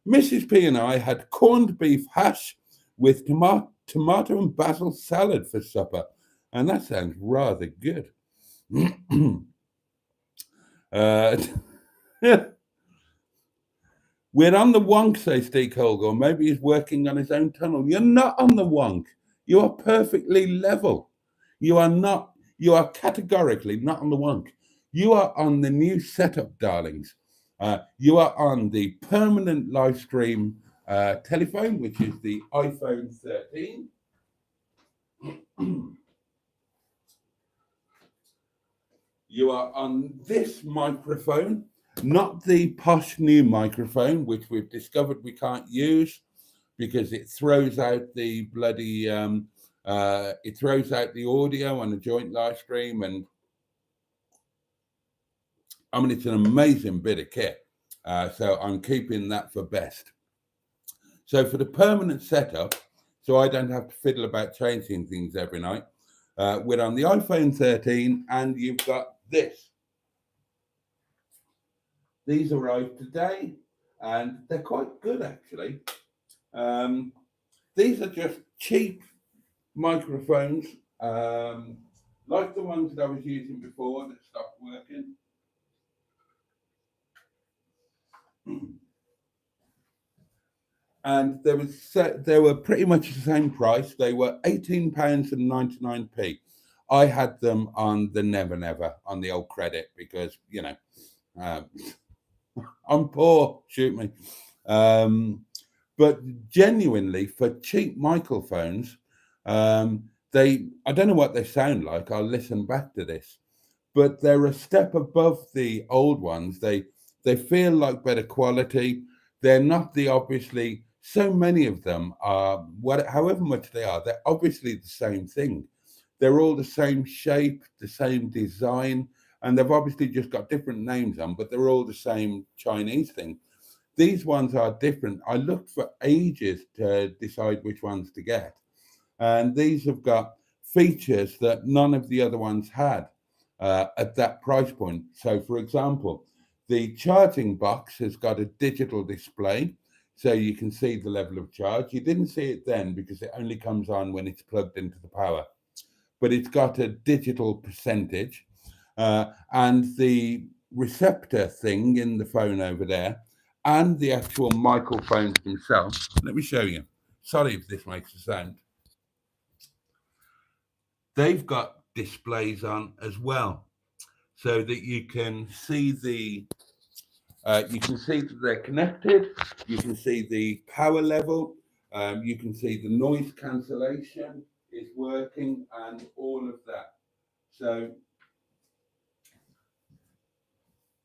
Mrs. P and I had corned beef hash with tomato and basil salad for supper, and that sounds rather good. We're on the wonk, says Steve Colgar. Maybe he's working on his own tunnel. You're not on the wonk. You are perfectly level. You are not. You are categorically not on the wonk. You are on the new setup, darlings. You are on the permanent live stream telephone, which is the iPhone 13. You are on this microphone, not the posh new microphone, which we've discovered we can't use because it throws out the bloody, it throws out the audio on a joint live stream. And I mean, it's an amazing bit of kit. So I'm keeping that for best. So for the permanent setup, so I don't have to fiddle about changing things every night, we're on the iPhone 13 and you've got this. These arrived today and they're quite good, actually. These are just cheap microphones, like the ones that I was using before that stopped working. And they were pretty much the same price. They were £18.99. I had them on the Never on the old credit because, you know, I'm poor, shoot me. But genuinely, for cheap microphones, I don't know what they sound like. I'll listen back to this, but they're a step above the old ones. They feel like better quality. They're not the obviously. So many of them are however much they are. They're obviously the same thing. They're all the same shape, the same design, and they've obviously just got different names on, but they're all the same Chinese thing. These ones are different. I looked for ages to decide which ones to get. And these have got features that none of the other ones had at that price point. So, for example, the charging box has got a digital display, so you can see the level of charge. You didn't see it then because it only comes on when it's plugged into the power. But it's got a digital percentage. And the receptor thing in the phone over there and the actual microphones themselves. Let me show you. Sorry if this makes a sound. They've got displays on as well, so that you can see you can see that they're connected. You can see the power level. You can see the noise cancellation is working and all of that. So,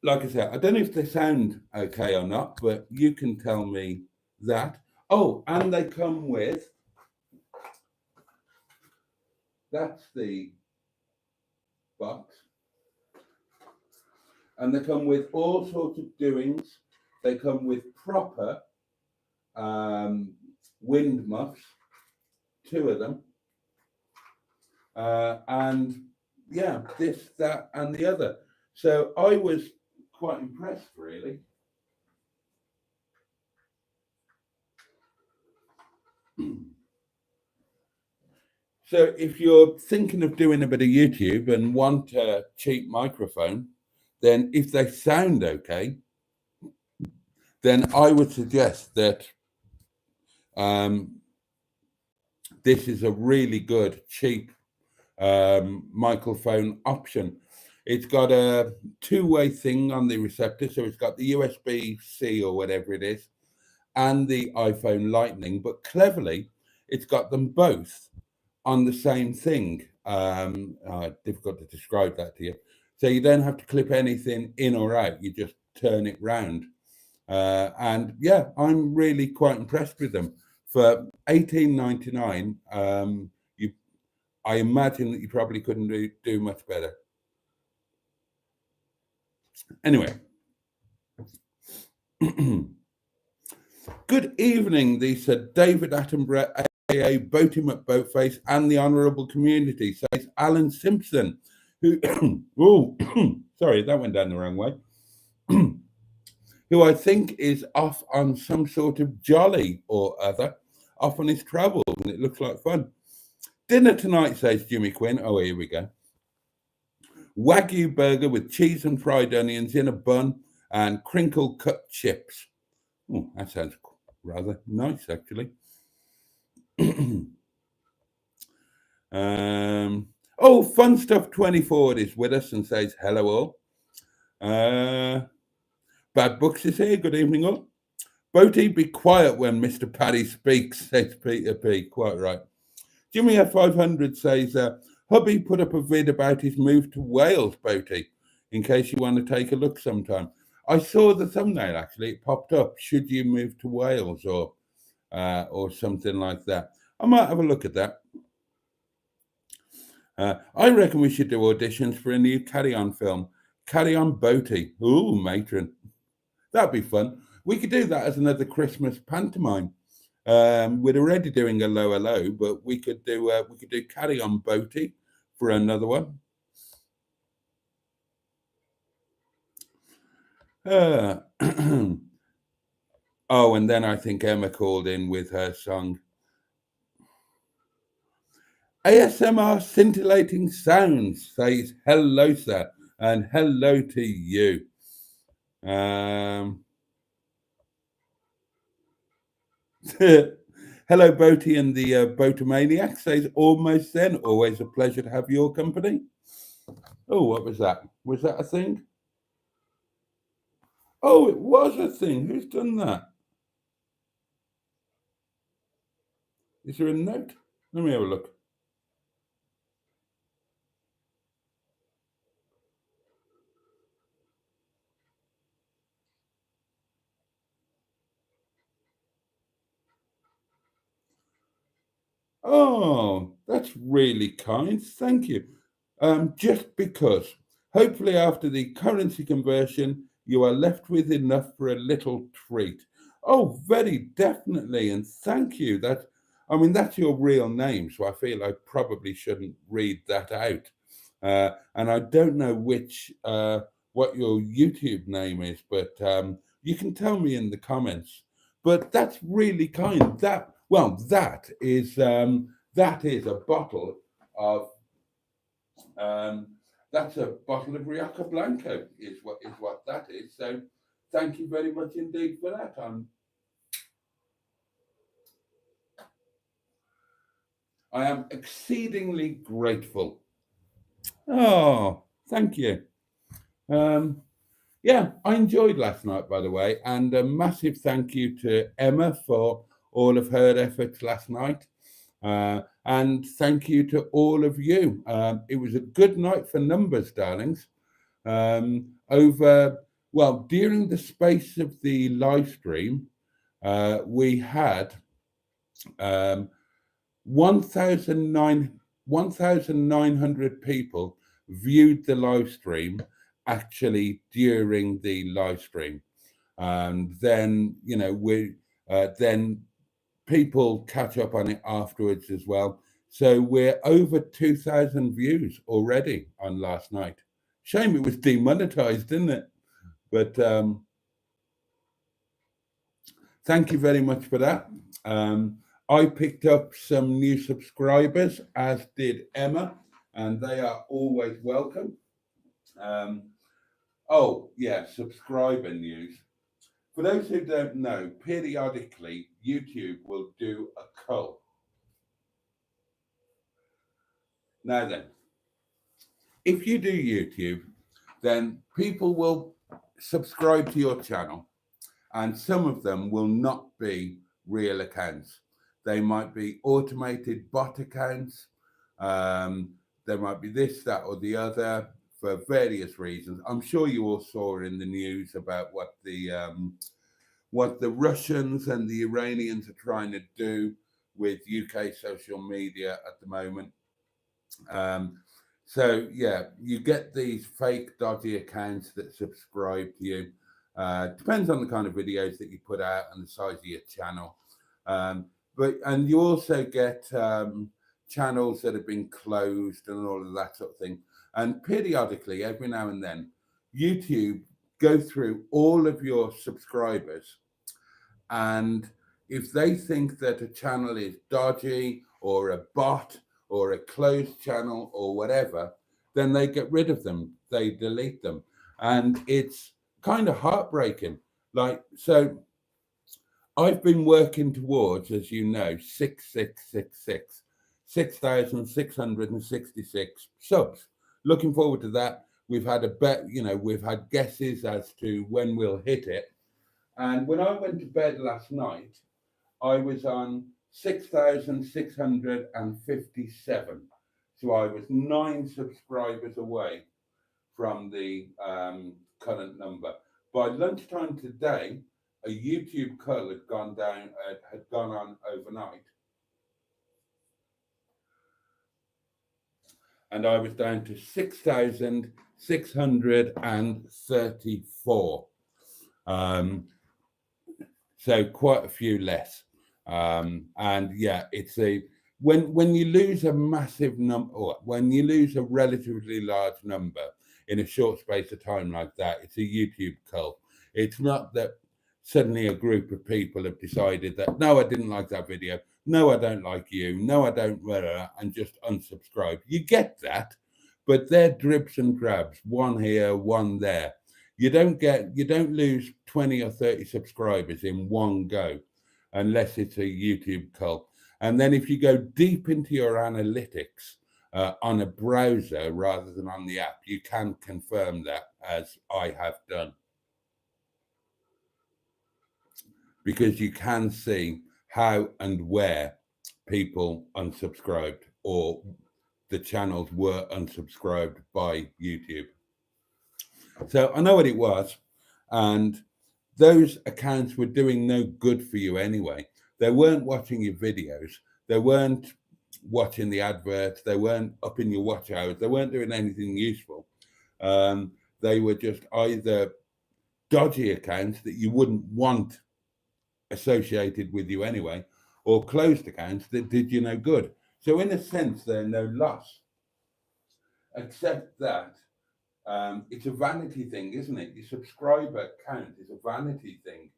like I said, I don't know if they sound okay or not, but you can tell me that. Oh, and they come with that's the box. And they come with all sorts of doings. They come with proper wind muffs, 2 of them. And yeah, this, that, and the other. So I was quite impressed, really. So if you're thinking of doing a bit of YouTube and want a cheap microphone, then if they sound okay, then I would suggest that this is a really good, cheap microphone option. It's got a 2-way thing on the receptor, so it's got the USB-C or whatever it is, and the iPhone Lightning, but cleverly, it's got them both on the same thing. Difficult to describe that to you. So you don't have to clip anything in or out, you just turn it round. And yeah, I'm really quite impressed with them. For $18.99, I imagine that you probably couldn't do much better. Anyway. Good evening, these are David Attenborough, aka Boaty McBoatface, and the honourable community, says Alan Simpson, who, oh, sorry, that went down the wrong way, who I think is off on some sort of jolly or other, off on his travels, and it looks like fun. Dinner tonight, says Jimmy Quinn. Oh, here we go. Wagyu burger with cheese and fried onions in a bun and crinkle cut chips. Oh, that sounds rather nice, actually. Oh, Fun Stuff 24 is with us and says hello all. Bad Books is here. Good evening all. Boaty, be quiet when Mr. Paddy speaks, says Peter P. Quite right. Jimmy F500 says, hubby put up a vid about his move to Wales, Boaty, in case you want to take a look sometime. I saw the thumbnail, actually. It popped up, should you move to Wales or something like that. I might have a look at that. I reckon we should do auditions for a new Carry On film. Carry On Boaty. Ooh, matron. That'd be fun. We could do that as another Christmas pantomime. We're already doing a Hello, but we could do Carry On Boaty for another one. Oh, and then I think Emma called in with her song. ASMR Scintillating Sounds says hello, sir, and hello to you. Hello, Boaty and the Boatomaniac says almost then. Always a pleasure to have your company. Oh, what was that? Was that a thing? Oh, it was a thing. Who's done that? Is there a note? Let me have a look. Oh, that's really kind. Thank you. Just because, hopefully after the currency conversion, you are left with enough for a little treat. Oh, very definitely. And thank you. That's your real name. So I feel I probably shouldn't read that out. And I don't know what your YouTube name is, but you can tell me in the comments. But that's really kind. That is a bottle of that's a bottle of Rioja Blanco is what that is. So thank you very much indeed for that. I am exceedingly grateful. Oh, thank you. Yeah, I enjoyed last night, by the way, and a massive thank you to Emma for all of her efforts last night. And thank you to all of you. It was a good night for numbers, darlings. During the space of the live stream, we had 1,900 1,900 people viewed the live stream actually during the live stream. And then, you know, then people catch up on it afterwards as well. So we're over 2,000 views already on last night. Shame it was demonetized, didn't it? But thank you very much for that. I picked up some new subscribers, as did Emma, and they are always welcome. Oh, yeah, subscriber news. For those who don't know, periodically YouTube will do a cull. Now then, if you do YouTube, then people will subscribe to your channel, and some of them will not be real accounts. They might be automated bot accounts. There might be this, that, or the other for various reasons. I'm sure you all saw in the news about what the Russians and the Iranians are trying to do with UK social media at the moment. So yeah, you get these fake dodgy accounts that subscribe to you. Depends on the kind of videos that you put out and the size of your channel. And you also get channels that have been closed and all of that sort of thing. And periodically, every now and then, YouTube go through all of your subscribers, and if they think that a channel is dodgy or a bot or a closed channel or whatever, then they get rid of them. They delete them. And it's kind of heartbreaking. Like, so I've been working towards, as you know, 6,666 subs. Looking forward to that. We've had we've had guesses as to when we'll hit it. And when I went to bed last night, I was on 6,657. So I was 9 subscribers away from the current number. By lunchtime today, a YouTube cull had gone on overnight. And I was down to 6,634. So quite a few less. And yeah, it's when you lose a massive number, or when you lose a relatively large number in a short space of time like that, it's a YouTube cull. It's not that suddenly a group of people have decided that, no, I didn't like that video, no, I don't like you, no, I don't, and just unsubscribe. You get that, but they're dribs and drabs, one here, one there. You don't lose 20 or 30 subscribers in one go, unless it's a YouTube cull. And then if you go deep into your analytics on a browser rather than on the app, you can confirm that, as I have done. Because you can see how and where people unsubscribed, or the channels were unsubscribed by YouTube. So I know what it was, and those accounts were doing no good for you anyway. They weren't watching your videos, they weren't watching the adverts, they weren't upping your watch hours, they weren't doing anything useful. They were just either dodgy accounts that you wouldn't want associated with you anyway, or closed accounts that did you no good. So in a sense, they're no loss, except that it's a vanity thing, isn't it? Your subscriber count is a vanity thing,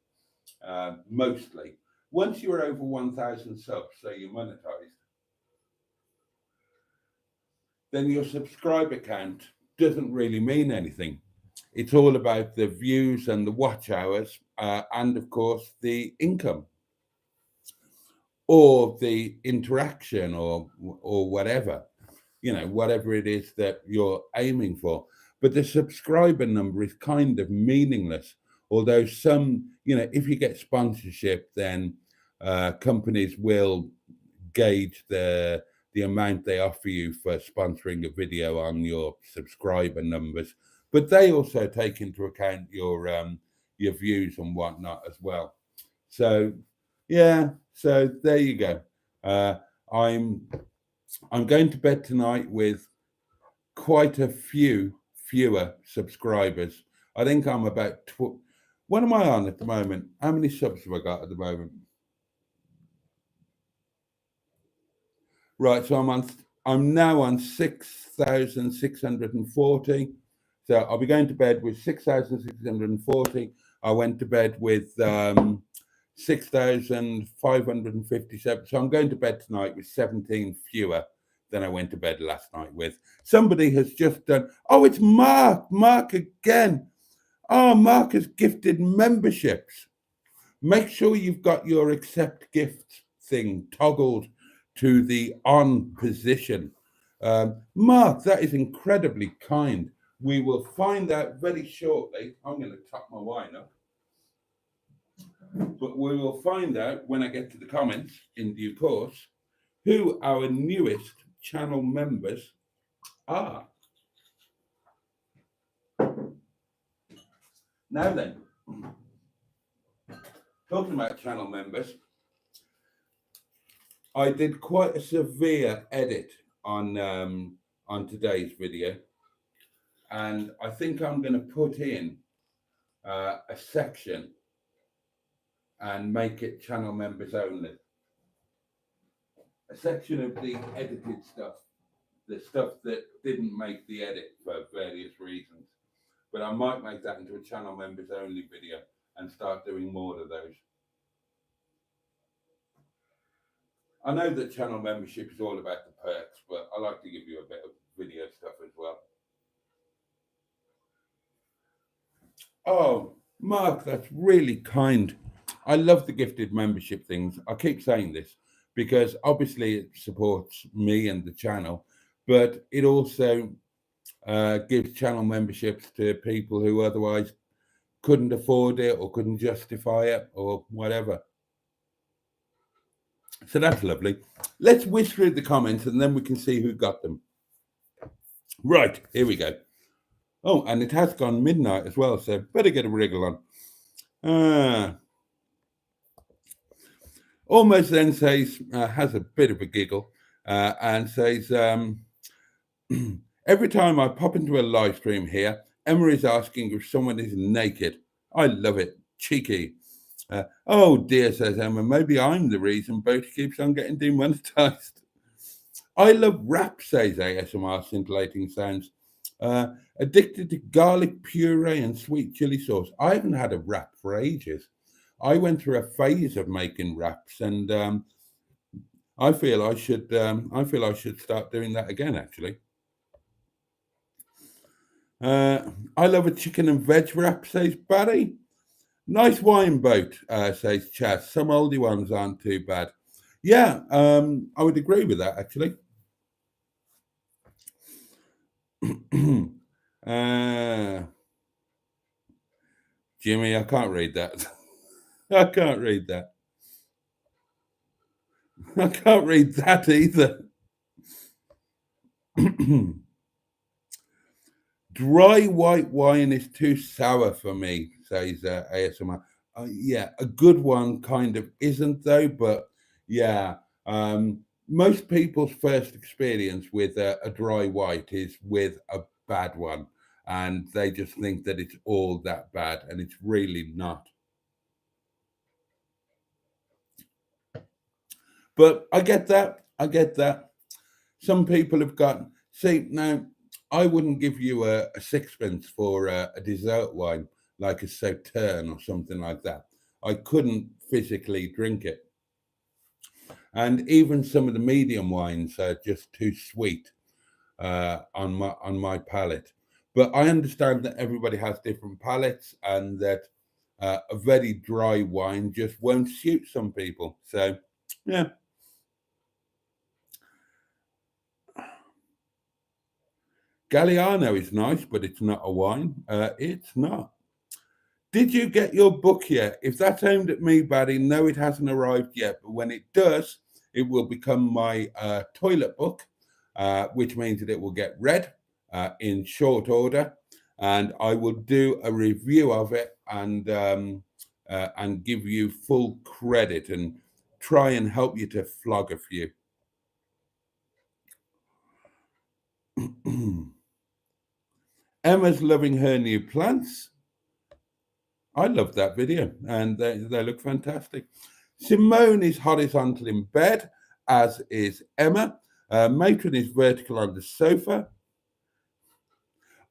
mostly. Once you're over 1,000 subs, so you're monetized, then your subscriber count doesn't really mean anything. It's all about the views and the watch hours, and of course the income, or the interaction, or whatever, whatever it is that you're aiming for. But the subscriber number is kind of meaningless. Although some, if you get sponsorship, then companies will gauge the amount they offer you for sponsoring a video on your subscriber numbers. But they also take into account your views and whatnot as well. So yeah, so there you go. I'm I'm going to bed tonight with quite a fewer subscribers. I think I'm about what am I on at the moment? How many subs have I got at the moment? Right, so I'm now on 6,640. So I'll be going to bed with 6,640. I went to bed with 6,557. So I'm going to bed tonight with 17 fewer than I went to bed last night with. Somebody has just done, oh, it's Mark. Mark again. Oh, Mark has gifted memberships. Make sure you've got your accept gift thing toggled to the on position. Mark, that is incredibly kind. We will find out very shortly. I'm going to top my wine up. But we will find out when I get to the comments in due course who our newest channel members are. Now then, talking about channel members, I did quite a severe edit on today's video, and I think I'm going to put in a section and make it channel members only. A section of the edited stuff, the stuff that didn't make the edit for various reasons. But I might make that into a channel members only video and start doing more of those. I know that channel membership is all about the perks, but I like to give you a bit of video stuff as well. Oh, Mark, that's really kind. I love the gifted membership things. I keep saying this because obviously it supports me and the channel, but it also gives channel memberships to people who otherwise couldn't afford it or couldn't justify it or whatever. So that's lovely. Let's whiz through the comments and then we can see who got them. Right, here we go. Oh, and it has gone midnight as well, so better get a wriggle on. Almost then says, has a bit of a giggle, and says, every time I pop into a live stream here, Emma is asking if someone is naked. I love it. Cheeky. Oh dear, says Emma, maybe I'm the reason Boaty keeps on getting demonetized. I love rap, says ASMR scintillating sounds. Addicted to garlic puree and sweet chili sauce. I haven't had a wrap for ages. I went through a phase of making wraps, and I feel I should start doing that again. Actually, I love a chicken and veg wrap, says Barry. Nice wine boat, says Chaz. Some oldie ones aren't too bad. Yeah, I would agree with that actually. Jimmy, I can't read that. I can't read that. I can't read that either. Dry white wine is too sour for me, says ASMR. Yeah, a good one kind of isn't though, but yeah, most people's first experience with a dry white is with a bad one, and they just think that it's all that bad, and it's really not. But I get that. I get that. Some people have got, see, now, I wouldn't give you a sixpence for a dessert wine, like a Sauterne or something like that. I couldn't physically drink it. And even some of the medium wines are just too sweet on my palate. But I understand that everybody has different palates and that a very dry wine just won't suit some people. So, yeah. Galliano is nice, but it's not a wine. It's not. Did you get your book yet? If that's aimed at me, Barry, no, it hasn't arrived yet. But when it does, it will become my toilet book, which means that it will get read in short order. And I will do a review of it and give you full credit and try and help you to flog a few. Emma's loving her new plants. I love that video, and they look fantastic. Simone is horizontal in bed, as is Emma. Matron is vertical on the sofa.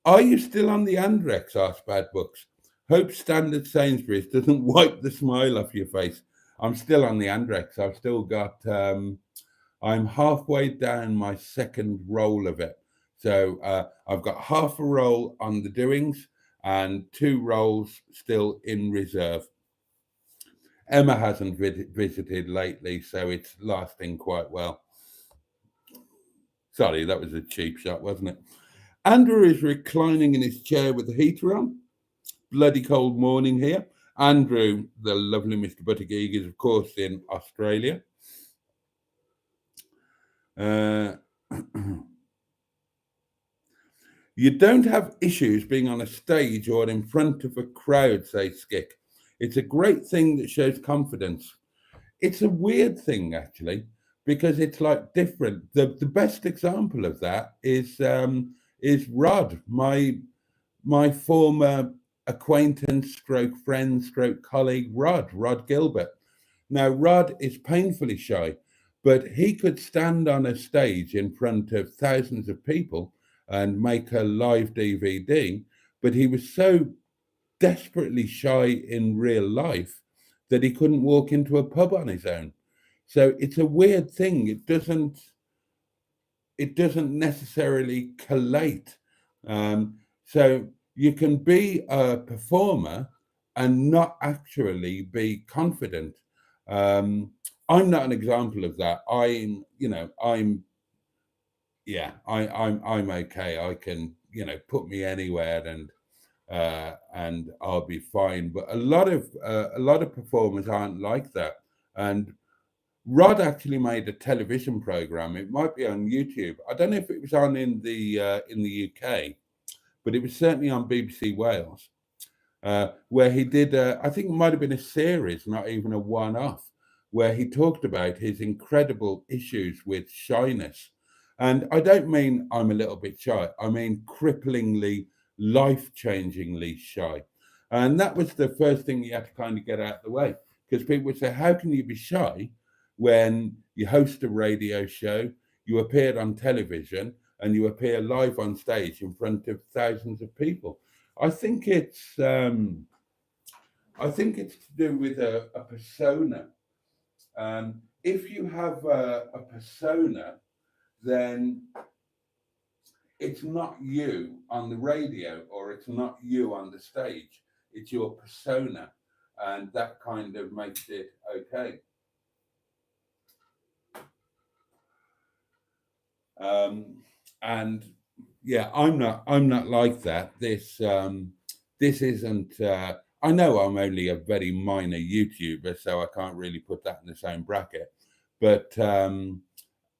Are you still on the Andrex? Asked Bad Books. Hope Standard Sainsbury's doesn't wipe the smile off your face. I'm still on the Andrex. I've still got, I'm halfway down my second roll of it. So I've got half a roll on the doings and 2 rolls still in reserve. Emma hasn't visited lately, so it's lasting quite well. Sorry, that was a cheap shot, wasn't it? Andrew is reclining in his chair with the heater on. Bloody cold morning here. Andrew, the lovely Mr. Buttigieg, is of course in Australia. You don't have issues being on a stage or in front of a crowd, says Skick. It's a great thing that shows confidence. It's a weird thing, actually, because it's like different. The best example of that is Rod, my former acquaintance, stroke friend, stroke colleague, Rod Gilbert. Now, Rod is painfully shy, but he could stand on a stage in front of thousands of people and make a live DVD, but he was so desperately shy in real life that he couldn't walk into a pub on his own. So it's a weird thing. It doesn't necessarily collate. So you can be a performer and not actually be confident. I'm not an example of that. I'm okay. I can, put me anywhere and I'll be fine. But a lot of performers aren't like that. And Rod actually made a television program. It might be on YouTube. I don't know if it was on in the UK, but it was certainly on BBC Wales, where he did. I think it might have been a series, not even a one-off, where he talked about his incredible issues with shyness. And I don't mean I'm a little bit shy. I mean cripplingly, life-changingly shy. And that was the first thing you had to kind of get out of the way, because people would say, how can you be shy when you host a radio show, you appeared on television, and you appear live on stage in front of thousands of people? I think it's to do with a persona. If you have a persona, then it's not you on the radio or it's not you on the stage. It's your persona, and that kind of makes it okay. And yeah, I'm not like that. This isn't. I know I'm only a very minor YouTuber, so I can't really put that in the same bracket. But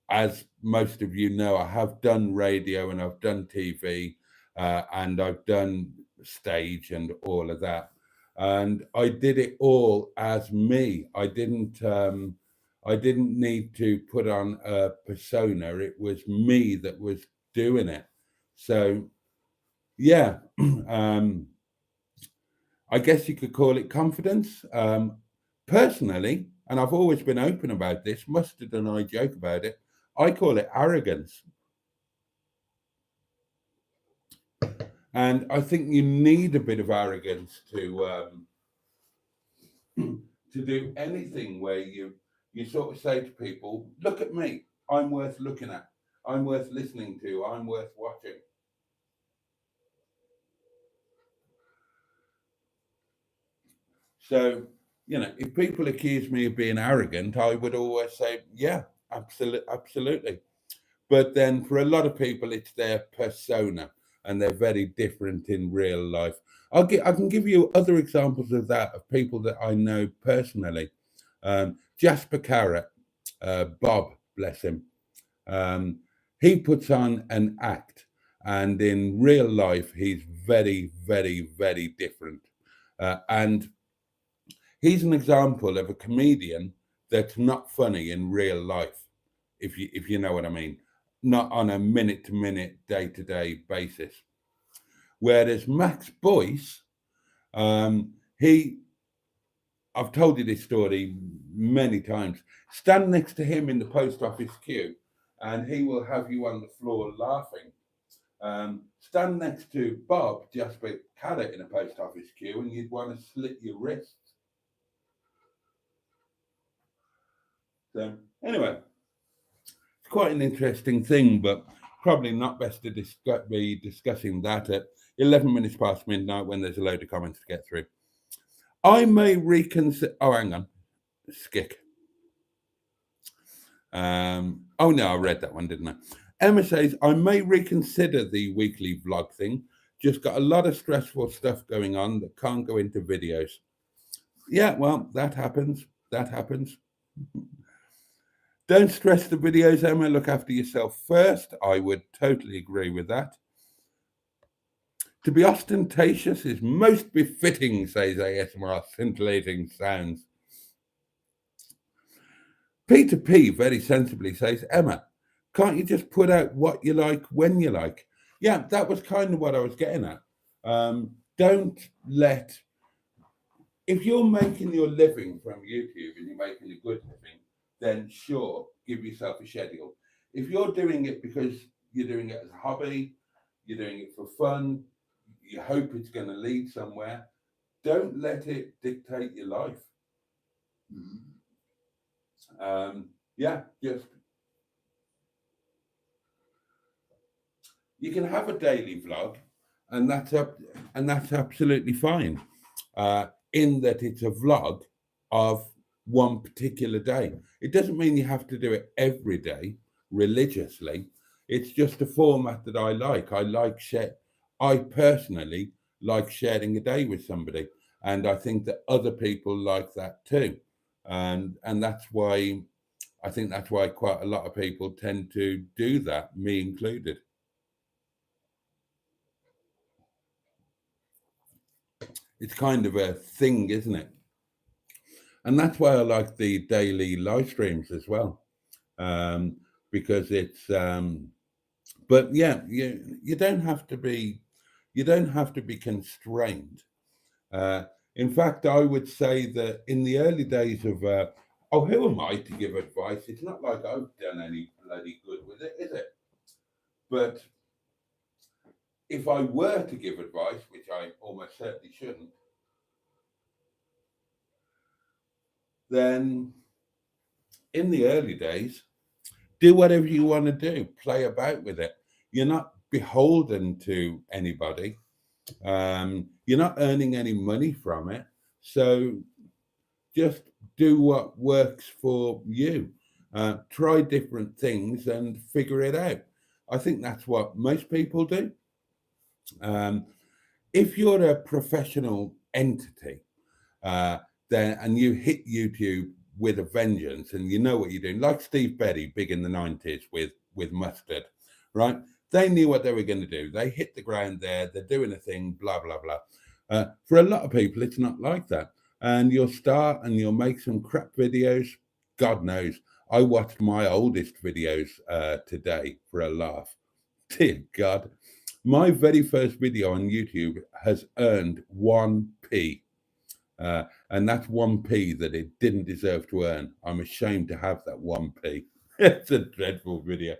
as most of you know, I have done radio and I've done TV and I've done stage and all of that. And I did it all as me. I didn't need to put on a persona. It was me that was doing it. So, yeah, I guess you could call it confidence. Personally, and I've always been open about this, Mustard and I joke about it, I call it arrogance. And I think you need a bit of arrogance to do anything where you sort of say to people, look at me, I'm worth looking at, I'm worth listening to, I'm worth watching. So, if people accuse me of being arrogant, I would always say, yeah, absolutely. But then for a lot of people, it's their persona, and they're very different in real life. I can give you other examples of that, of people that I know personally. Jasper Carrot, Bob, bless him. He puts on an act, and in real life, he's very, very, very different. And he's an example of a comedian that's not funny in real life, if you know what I mean. not on a minute-to-minute, day-to-day basis. Whereas Max Boyce, I've told you this story many times. Stand next to him in the post office queue and he will have you on the floor laughing. Stand next to Bob Jasper Cadet in a post office queue and you'd want to slit your wrists. So anyway, it's quite an interesting thing, but probably not best to be discussing that at 11 minutes past midnight when there's a load of comments to get through. I may reconsider. Oh, hang on. Skick. Oh, no, I read that one, didn't I? Emma says, I may reconsider the weekly vlog thing. Just got a lot of stressful stuff going on that can't go into videos. Yeah, well, that happens. That happens. Don't stress the videos, Emma. Look after yourself first. I would totally agree with that. To be ostentatious is most befitting, says ASMR, scintillating sounds. Peter P very sensibly says, Emma, can't you just put out what you like when you like? Yeah, that was kind of what I was getting at. Don't let, if you're making your living from YouTube and you're making a good living, then sure, give yourself a schedule. If you're doing it because you're doing it as a hobby, you're doing it for fun, you hope it's going to lead somewhere, don't let it dictate your life. Just you can have a daily vlog, and that's absolutely fine. In that it's a vlog of one particular day. It doesn't mean you have to do it every day religiously. It's just a format that I like. I personally like sharing a day with somebody, and I think that other people like that too. And that's why I think that's why quite a lot of people tend to do that, me included. It's kind of a thing, isn't it? And that's why I like the daily live streams as well, because it's. But yeah, you don't have to be constrained. In fact, I would say that in the early days of, who am I to give advice? It's not like I've done any bloody good with it, is it? But if I were to give advice, which I almost certainly shouldn't, then in the early days, do whatever you want to do, play about with it. You're not beholden to anybody. You're not earning any money from it. So just do what works for you. Try different things and figure it out. I think that's what most people do. If you're a professional entity, then and you hit YouTube with a vengeance and you know what you're doing, like Steve Berry, big in the 90s with Mustard, right? They knew what they were going to do. They hit the ground there. They're doing a thing, blah, blah, blah. For a lot of people, it's not like that. And you'll start and you'll make some crap videos. God knows. I watched my oldest videos today for a laugh. Dear God. My very first video on YouTube has earned 1p. And that's 1p that it didn't deserve to earn. I'm ashamed to have that 1p. It's a dreadful video.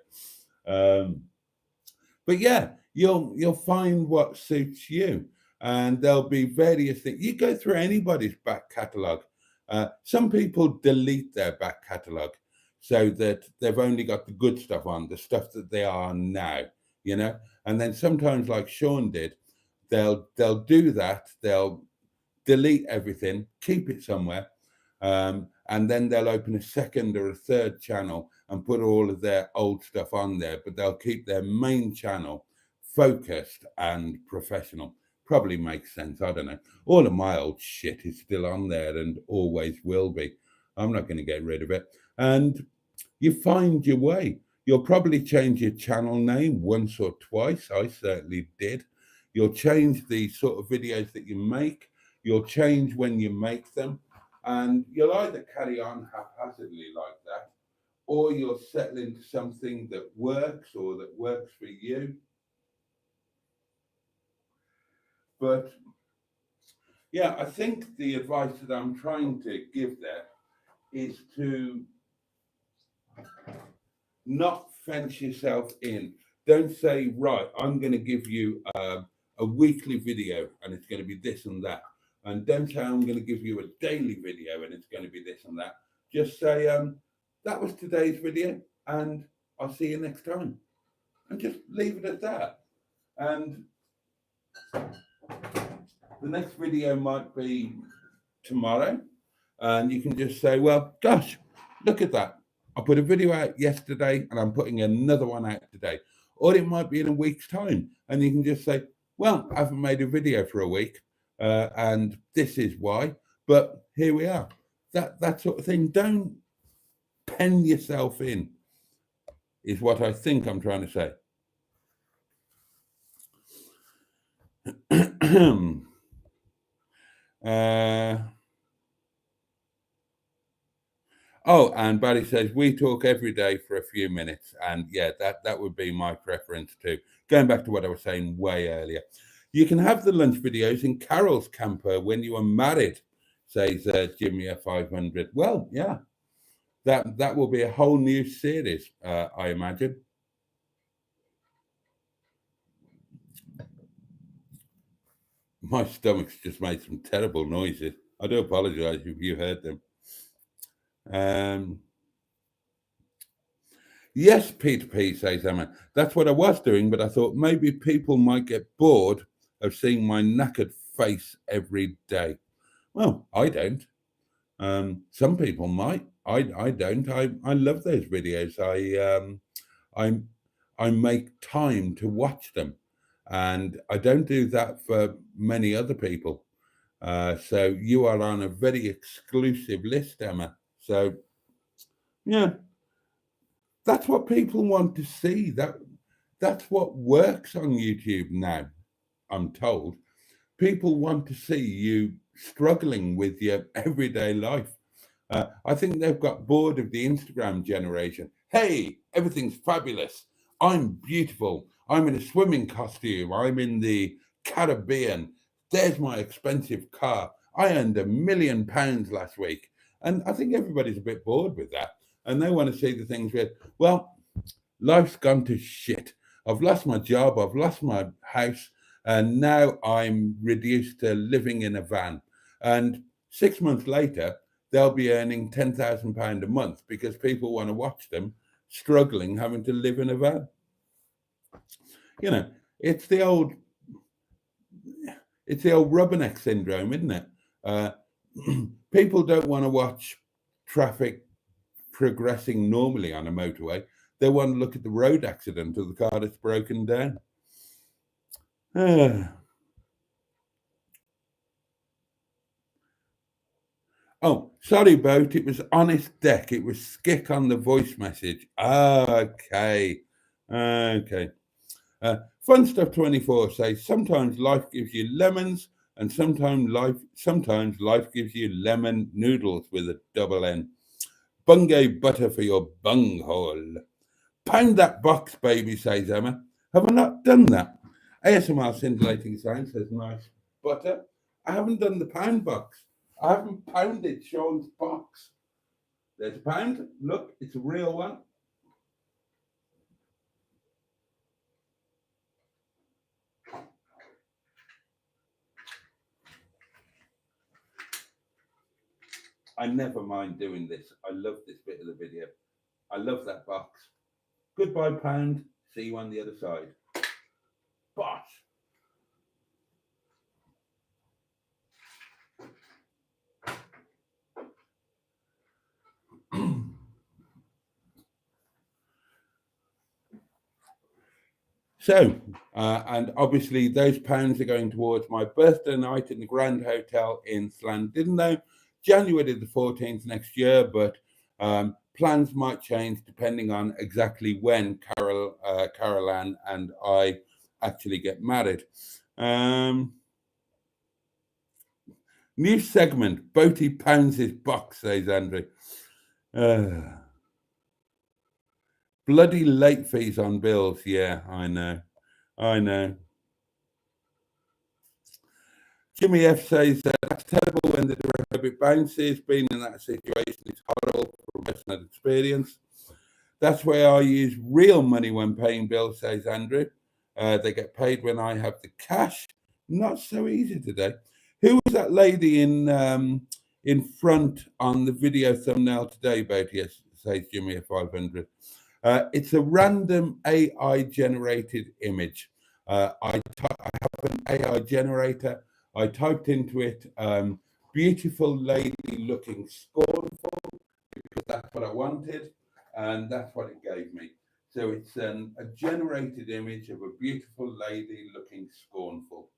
But yeah, you'll find what suits you. And there'll be various things. You go through anybody's back catalogue. Some people delete their back catalogue so that they've only got the good stuff on, the stuff that they are now, you know. And then sometimes, like Sean did, they'll do that. They'll delete everything, keep it somewhere, and then they'll open a second or a third channel and put all of their old stuff on there, but they'll keep their main channel focused and professional. Probably makes sense. I don't know. All of my old shit is still on there and always will be. I'm not going to get rid of it. And you find your way. You'll probably change your channel name once or twice. I certainly did. You'll change the sort of videos that you make. You'll change when you make them. And you'll either carry on haphazardly like that, or you'll settle into something that works or that works for you. But yeah, I think the advice that I'm trying to give there is to not fence yourself in. Don't say, right, I'm going to give you a weekly video and it's going to be this and that. And don't say, I'm going to give you a daily video and it's going to be this and that. Just say, that was today's video and I'll see you next time. And just leave it at that. And the next video might be tomorrow. And you can just say, well, gosh, look at that. I put a video out yesterday and I'm putting another one out today. Or it might be in a week's time. And you can just say, well, I haven't made a video for a week. And this is why. But here we are. That sort of thing. Don't pen yourself in, is what I think I'm trying to say. Oh, and Barry says, we talk every day for a few minutes. And yeah, that would be my preference too. Going back to what I was saying way earlier. You can have the lunch videos in Carol's camper when you are married, says Jimmy F500. Well, yeah, that will be a whole new series, I imagine. My stomach's just made some terrible noises. I do apologize if you heard them. Yes, Peter P, says Emma. That's what I was doing, but I thought maybe people might get bored of seeing my knackered face every day. Well, I don't. Some people might. I don't. I love those videos. I make time to watch them, and I don't do that for many other people. So you are on a very exclusive list, Emma. So yeah, that's what people want to see. That's what works on YouTube now, I'm told. People want to see you struggling with your everyday life. I think they've got bored of the Instagram generation. Hey, everything's fabulous. I'm beautiful. I'm in a swimming costume. I'm in the Caribbean. There's my expensive car. I earned £1 million last week. And I think everybody's a bit bored with that. And they want to see the things where, well, life's gone to shit. I've lost my job. I've lost my house. And now I'm reduced to living in a van. And 6 months later, they'll be earning £10,000 a month because people want to watch them struggling, having to live in a van. You know, it's the old rubberneck syndrome, isn't it? People don't want to watch traffic progressing normally on a motorway. They want to look at the road accident of the car that's broken down. Oh, sorry, Boat. It was Honest Deck. It was Skick on the voice message. Okay. Fun Stuff 24 says, sometimes life gives you lemons and sometimes life gives you lemon noodles with a double N. Bungay butter for your bunghole. Pound that box, baby, says Emma. Have I not done that? ASMR Scintillating Sound says, nice butter. I haven't done the pound box. I haven't pounded Sean's box. There's a pound. Look, it's a real one. I never mind doing this. I love this bit of the video. I love that box. Goodbye, pound. See you on the other side. Bosh. So, and obviously those pounds are going towards my birthday night in the Grand Hotel in Llandudno, January the 14th next year, but plans might change depending on exactly when Caroline and I actually get married. New segment, Boaty pounds his box, says Andrew. Bloody late fees on bills. Yeah, I know. I know. Jimmy F says that's terrible when the direct debit bounces. Being in that situation is horrible from personal experience. That's why I use real money when paying bills, says Andrew. They get paid when I have the cash. Not so easy today. Who was that lady in front on the video thumbnail today, Boaty, says Jimmy at 500. It's a random AI generated image. I have an AI generator. I typed into it, beautiful lady looking scornful, because that's what I wanted, and that's what it gave me. So it's a generated image of a beautiful lady looking scornful.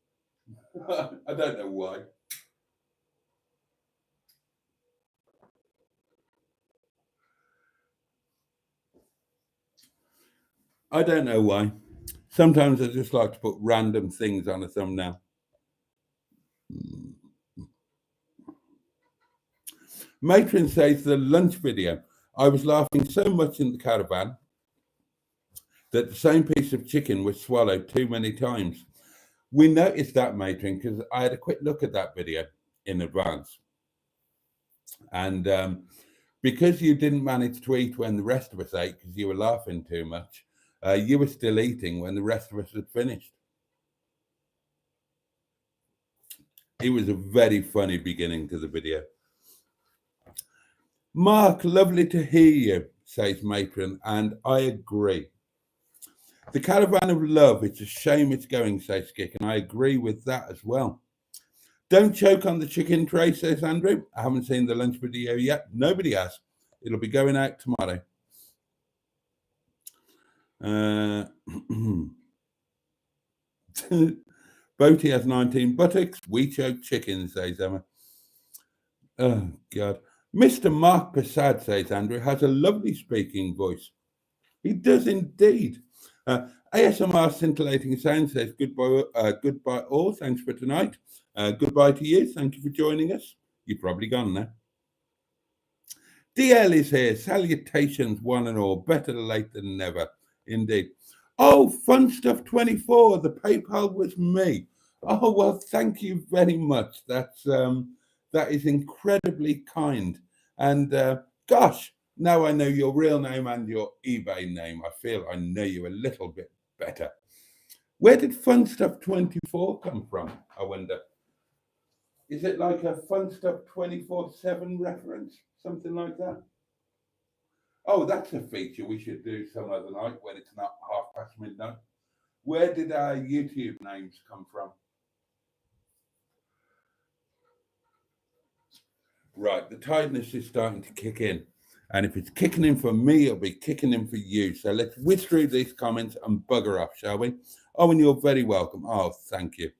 I don't know why. I don't know why. Sometimes I just like to put random things on a thumbnail. Matron says the lunch video. I was laughing so much in the caravan that the same piece of chicken was swallowed too many times. We noticed that, Matron, because I had a quick look at that video in advance. And because you didn't manage to eat when the rest of us ate because you were laughing too much, you were still eating when the rest of us had finished. It was a very funny beginning to the video. Mark, lovely to hear you, says Matron, and I agree. The caravan of love, it's a shame it's going, says Skick, and I agree with that as well. Don't choke on the chicken tray, says Andrew. I haven't seen the lunch video yet. Nobody has. It'll be going out tomorrow. Boaty has 19 buttocks. We choke chicken, says Emma. Oh, God. Mr. Mark Passad, says Andrew, has a lovely speaking voice. He does indeed. ASMR Scintillating Sound says goodbye all. Thanks for tonight. Goodbye to you. Thank you for joining us. You're probably gone now. DL is here. Salutations, one and all. Better late than never. Indeed. Oh, Fun Stuff 24. The PayPal was me. Oh, well, thank you very much. That is incredibly kind. And gosh, now I know your real name and your eBay name. I feel I know you a little bit better. Where did Fun Stuff 24 come from, I wonder? Is it like a Fun Stuff 24/7 reference? Something like that? Oh, that's a feature we should do some other night when it's not midnight. Where did our YouTube names come from? Right, the tiredness is starting to kick in. And if it's kicking in for me, it'll be kicking in for you. So let's whiz through these comments and bugger off, shall we? Oh, and you're very welcome. Oh, thank you.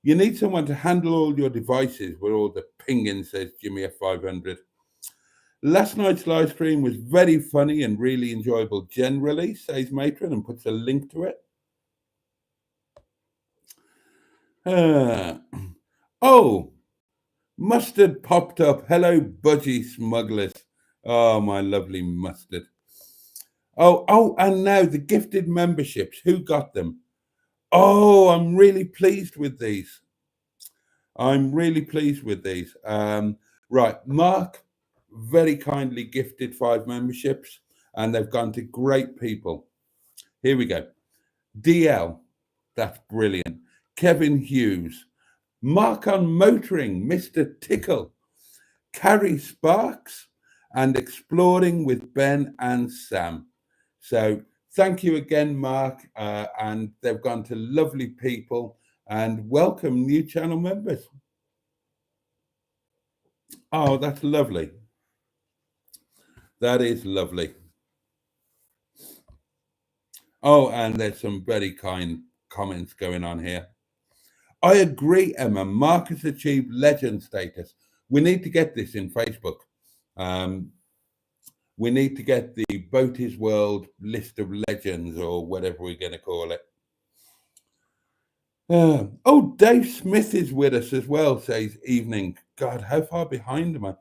You need someone to handle all your devices with all the pinging, says Jimmy F500. Last night's live stream was very funny and really enjoyable generally, says Matron, and puts a link to it. Oh, Mustard popped up. Hello, budgie smugglers. Oh, my lovely Mustard. Oh, and now the gifted memberships. Who got them? Oh, I'm really pleased with these. Right, Mark very kindly gifted 5 memberships, and they've gone to great people. Here we go. DL, that's brilliant. Kevin Hughes. Mark on Motoring, Mr. Tickle. Carrie Sparks, and Exploring with Ben and Sam. So thank you again, Mark, and they've gone to lovely people, and welcome new channel members. Oh, that's lovely. That is lovely. Oh, and there's some very kind comments going on here. I agree, Emma. Mark has achieved legend status. We need to get this in Facebook. We need to get the Boaty's World list of legends, or whatever we're going to call it. Oh, Dave Smith is with us as well, says evening. God, how far behind am I?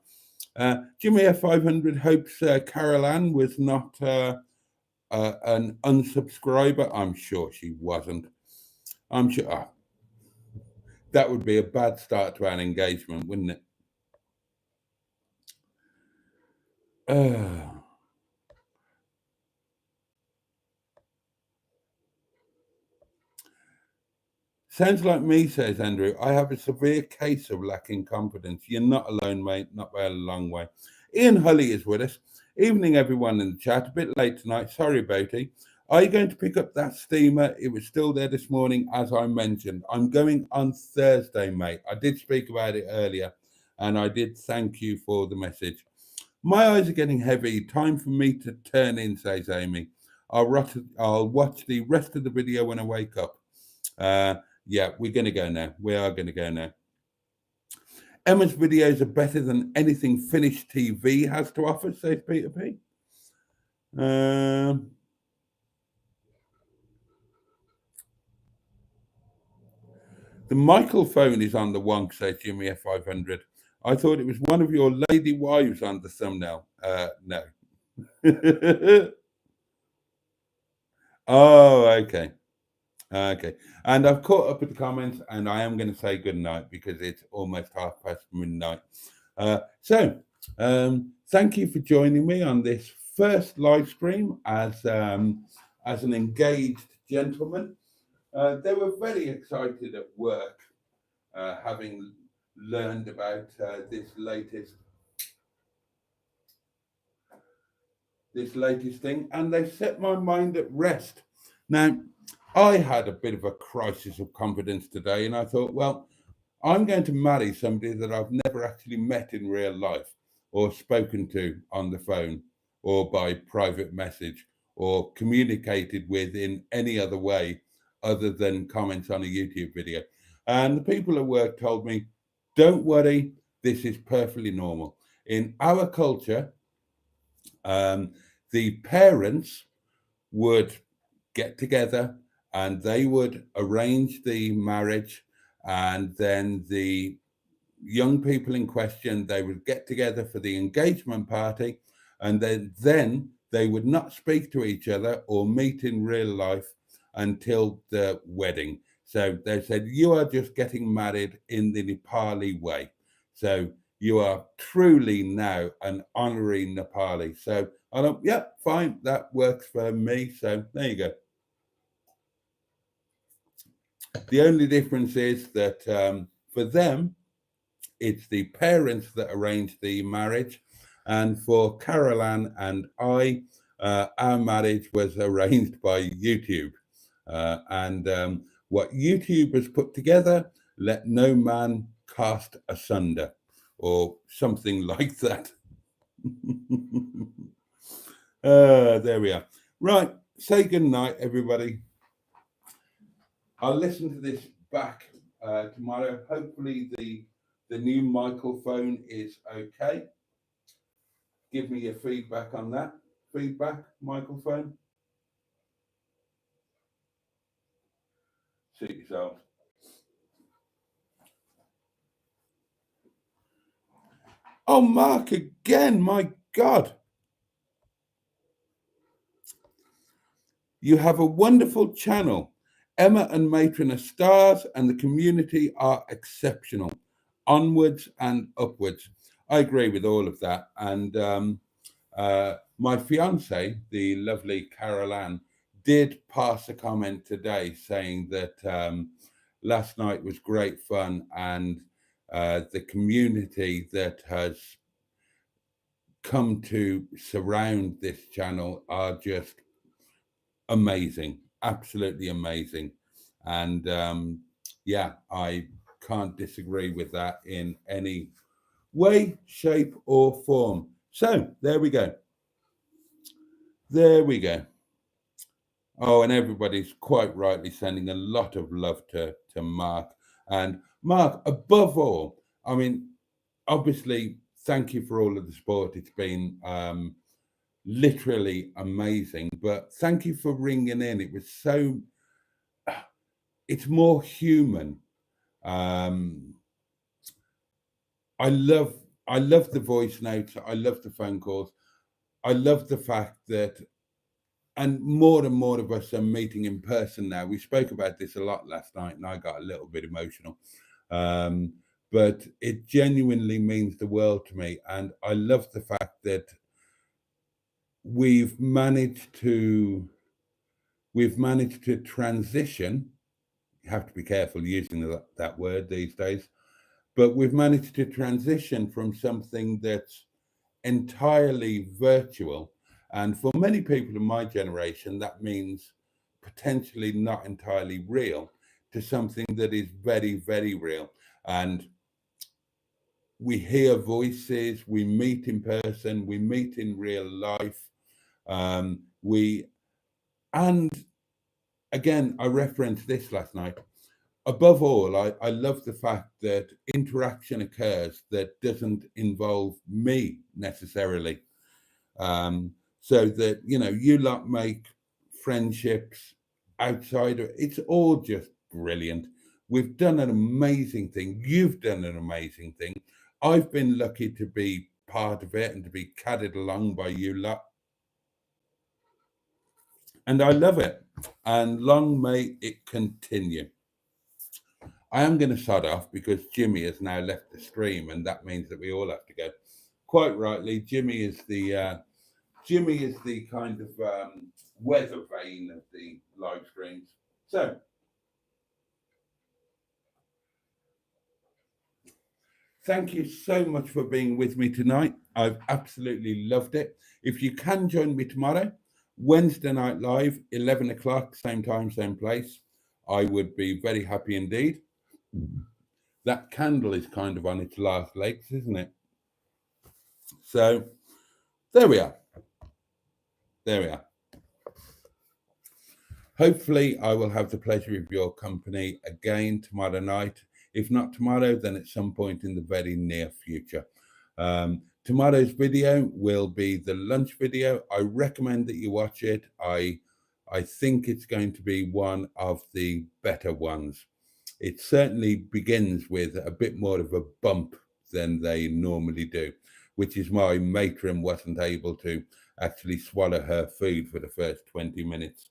Jimmy F500 hopes Carol Ann was not an unsubscriber? I'm sure she wasn't. I'm sure that would be a bad start to an engagement, wouldn't it? Sounds like me, says Andrew. I have a severe case of lacking confidence. You're not alone, mate, not by a long way. Ian Hully is with us. Evening, everyone in the chat. A bit late tonight. Sorry, Boaty. Are you going to pick up that steamer? It was still there this morning, as I mentioned. I'm going on Thursday, mate. I did speak about it earlier, and I did thank you for the message. My eyes are getting heavy. Time for me to turn in, says Amy. I'll watch the rest of the video when I wake up. Yeah, we're going to go now. We are going to go now. Emma's videos are better than anything Finnish TV has to offer, says Peter P. The Michael phone is on the wonk, says Jimmy F500. I thought it was one of your lady wives on the thumbnail. No. Oh, okay. Okay, and I've caught up with the comments, and I am going to say good night because it's almost midnight. Thank you for joining me on this first live stream as an engaged gentleman. They were very excited at work, having learned about this latest thing, and they set my mind at rest. Now, I had a bit of a crisis of confidence today, and I thought, well, I'm going to marry somebody that I've never actually met in real life or spoken to on the phone or by private message or communicated with in any other way other than comments on a YouTube video. And the people at work told me, don't worry, this is perfectly normal. In our culture, the parents would get together and they would arrange the marriage, and then the young people in question, they would get together for the engagement party, and then they would not speak to each other or meet in real life until the wedding. So they said, you are just getting married in the Nepali way. So you are truly now an honorary Nepali. So I thought, yeah, fine, that works for me. So there you go. The only difference is that for them, it's the parents that arrange the marriage. And for Caroline and I, our marriage was arranged by YouTube. What YouTube has put together, let no man cast asunder, or something like that. There we are. Right, say good night, everybody. I'll listen to this back tomorrow. Hopefully the new microphone is okay. Give me your feedback on that. Feedback, microphone. Suit yourself. Oh, Mark again, my God. You have a wonderful channel. Emma and Matron are stars and the community are exceptional. Onwards and upwards. I agree with all of that. And my fiancée, the lovely Caroline, did pass a comment today saying that last night was great fun, and the community that has come to surround this channel are just amazing, absolutely amazing. And yeah, I can't disagree with that in any way, shape, or form. So there we go. There we go. Oh, and everybody's quite rightly sending a lot of love to Mark. And Mark, above all, I mean, obviously, thank you for all of the support. It's been literally amazing. But thank you for ringing in. It was so, it's more human. I love the voice notes. I love the phone calls. I love the fact that and more of us are meeting in person now. We spoke about this a lot last night, and I got a little bit emotional. But it genuinely means the world to me, and I love the fact that we've managed to transition. You have to be careful using that word these days, but we've managed to transition from something that's entirely virtual, and for many people in my generation, that means potentially not entirely real, to something that is very, very real. And we hear voices, we meet in person, we meet in real life. And again, I referenced this last night. Above all, I love the fact that interaction occurs that doesn't involve me necessarily. So that, you lot make friendships outside of it's all just brilliant. We've done an amazing thing. You've done an amazing thing. I've been lucky to be part of it and to be carried along by you lot. And I love it. And long may it continue. I am going to shut off because Jimmy has now left the stream, and that means that we all have to go. Quite rightly, Jimmy is the kind of weather vane of the live streams. So, thank you so much for being with me tonight. I've absolutely loved it. If you can join me tomorrow, Wednesday night live, 11 o'clock, same time, same place, I would be very happy indeed. That candle is kind of on its last legs, isn't it? So, there we are. There we are. Hopefully, I will have the pleasure of your company again tomorrow night. If not tomorrow, then at some point in the very near future. Tomorrow's video will be the lunch video. I recommend that you watch it. I think it's going to be one of the better ones. It certainly begins with a bit more of a bump than they normally do, which is why Matron wasn't able to actually swallow her food for the first 20 minutes.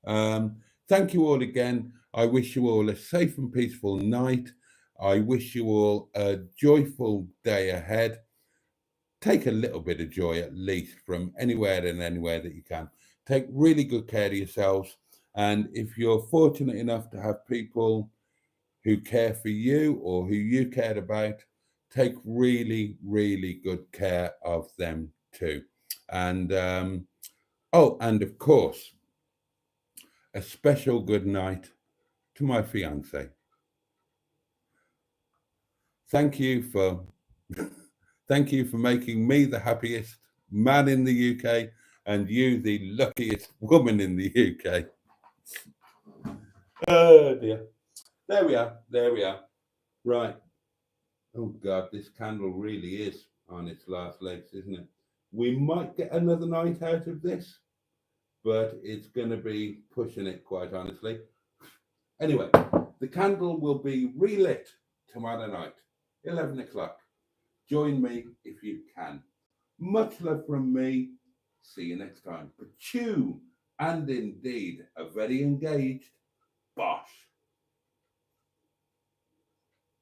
Thank you all again. I wish you all a safe and peaceful night. I wish you all a joyful day ahead. Take a little bit of joy, at least, from anywhere that you can. Take really good care of yourselves. And if you're fortunate enough to have people who care for you or who you care about, take really, really good care of them too. And, and of course, a special good night to my fiancée. Thank you for making me the happiest man in the UK and you the luckiest woman in the UK. Oh dear. There we are. Right. Oh God, this candle really is on its last legs, isn't it? We might get another night out of this, but it's going to be pushing it, quite honestly. Anyway, the candle will be relit tomorrow night, 11 o'clock. Join me if you can. Much love from me. See you next time. But you, and indeed, a very engaged Bosh.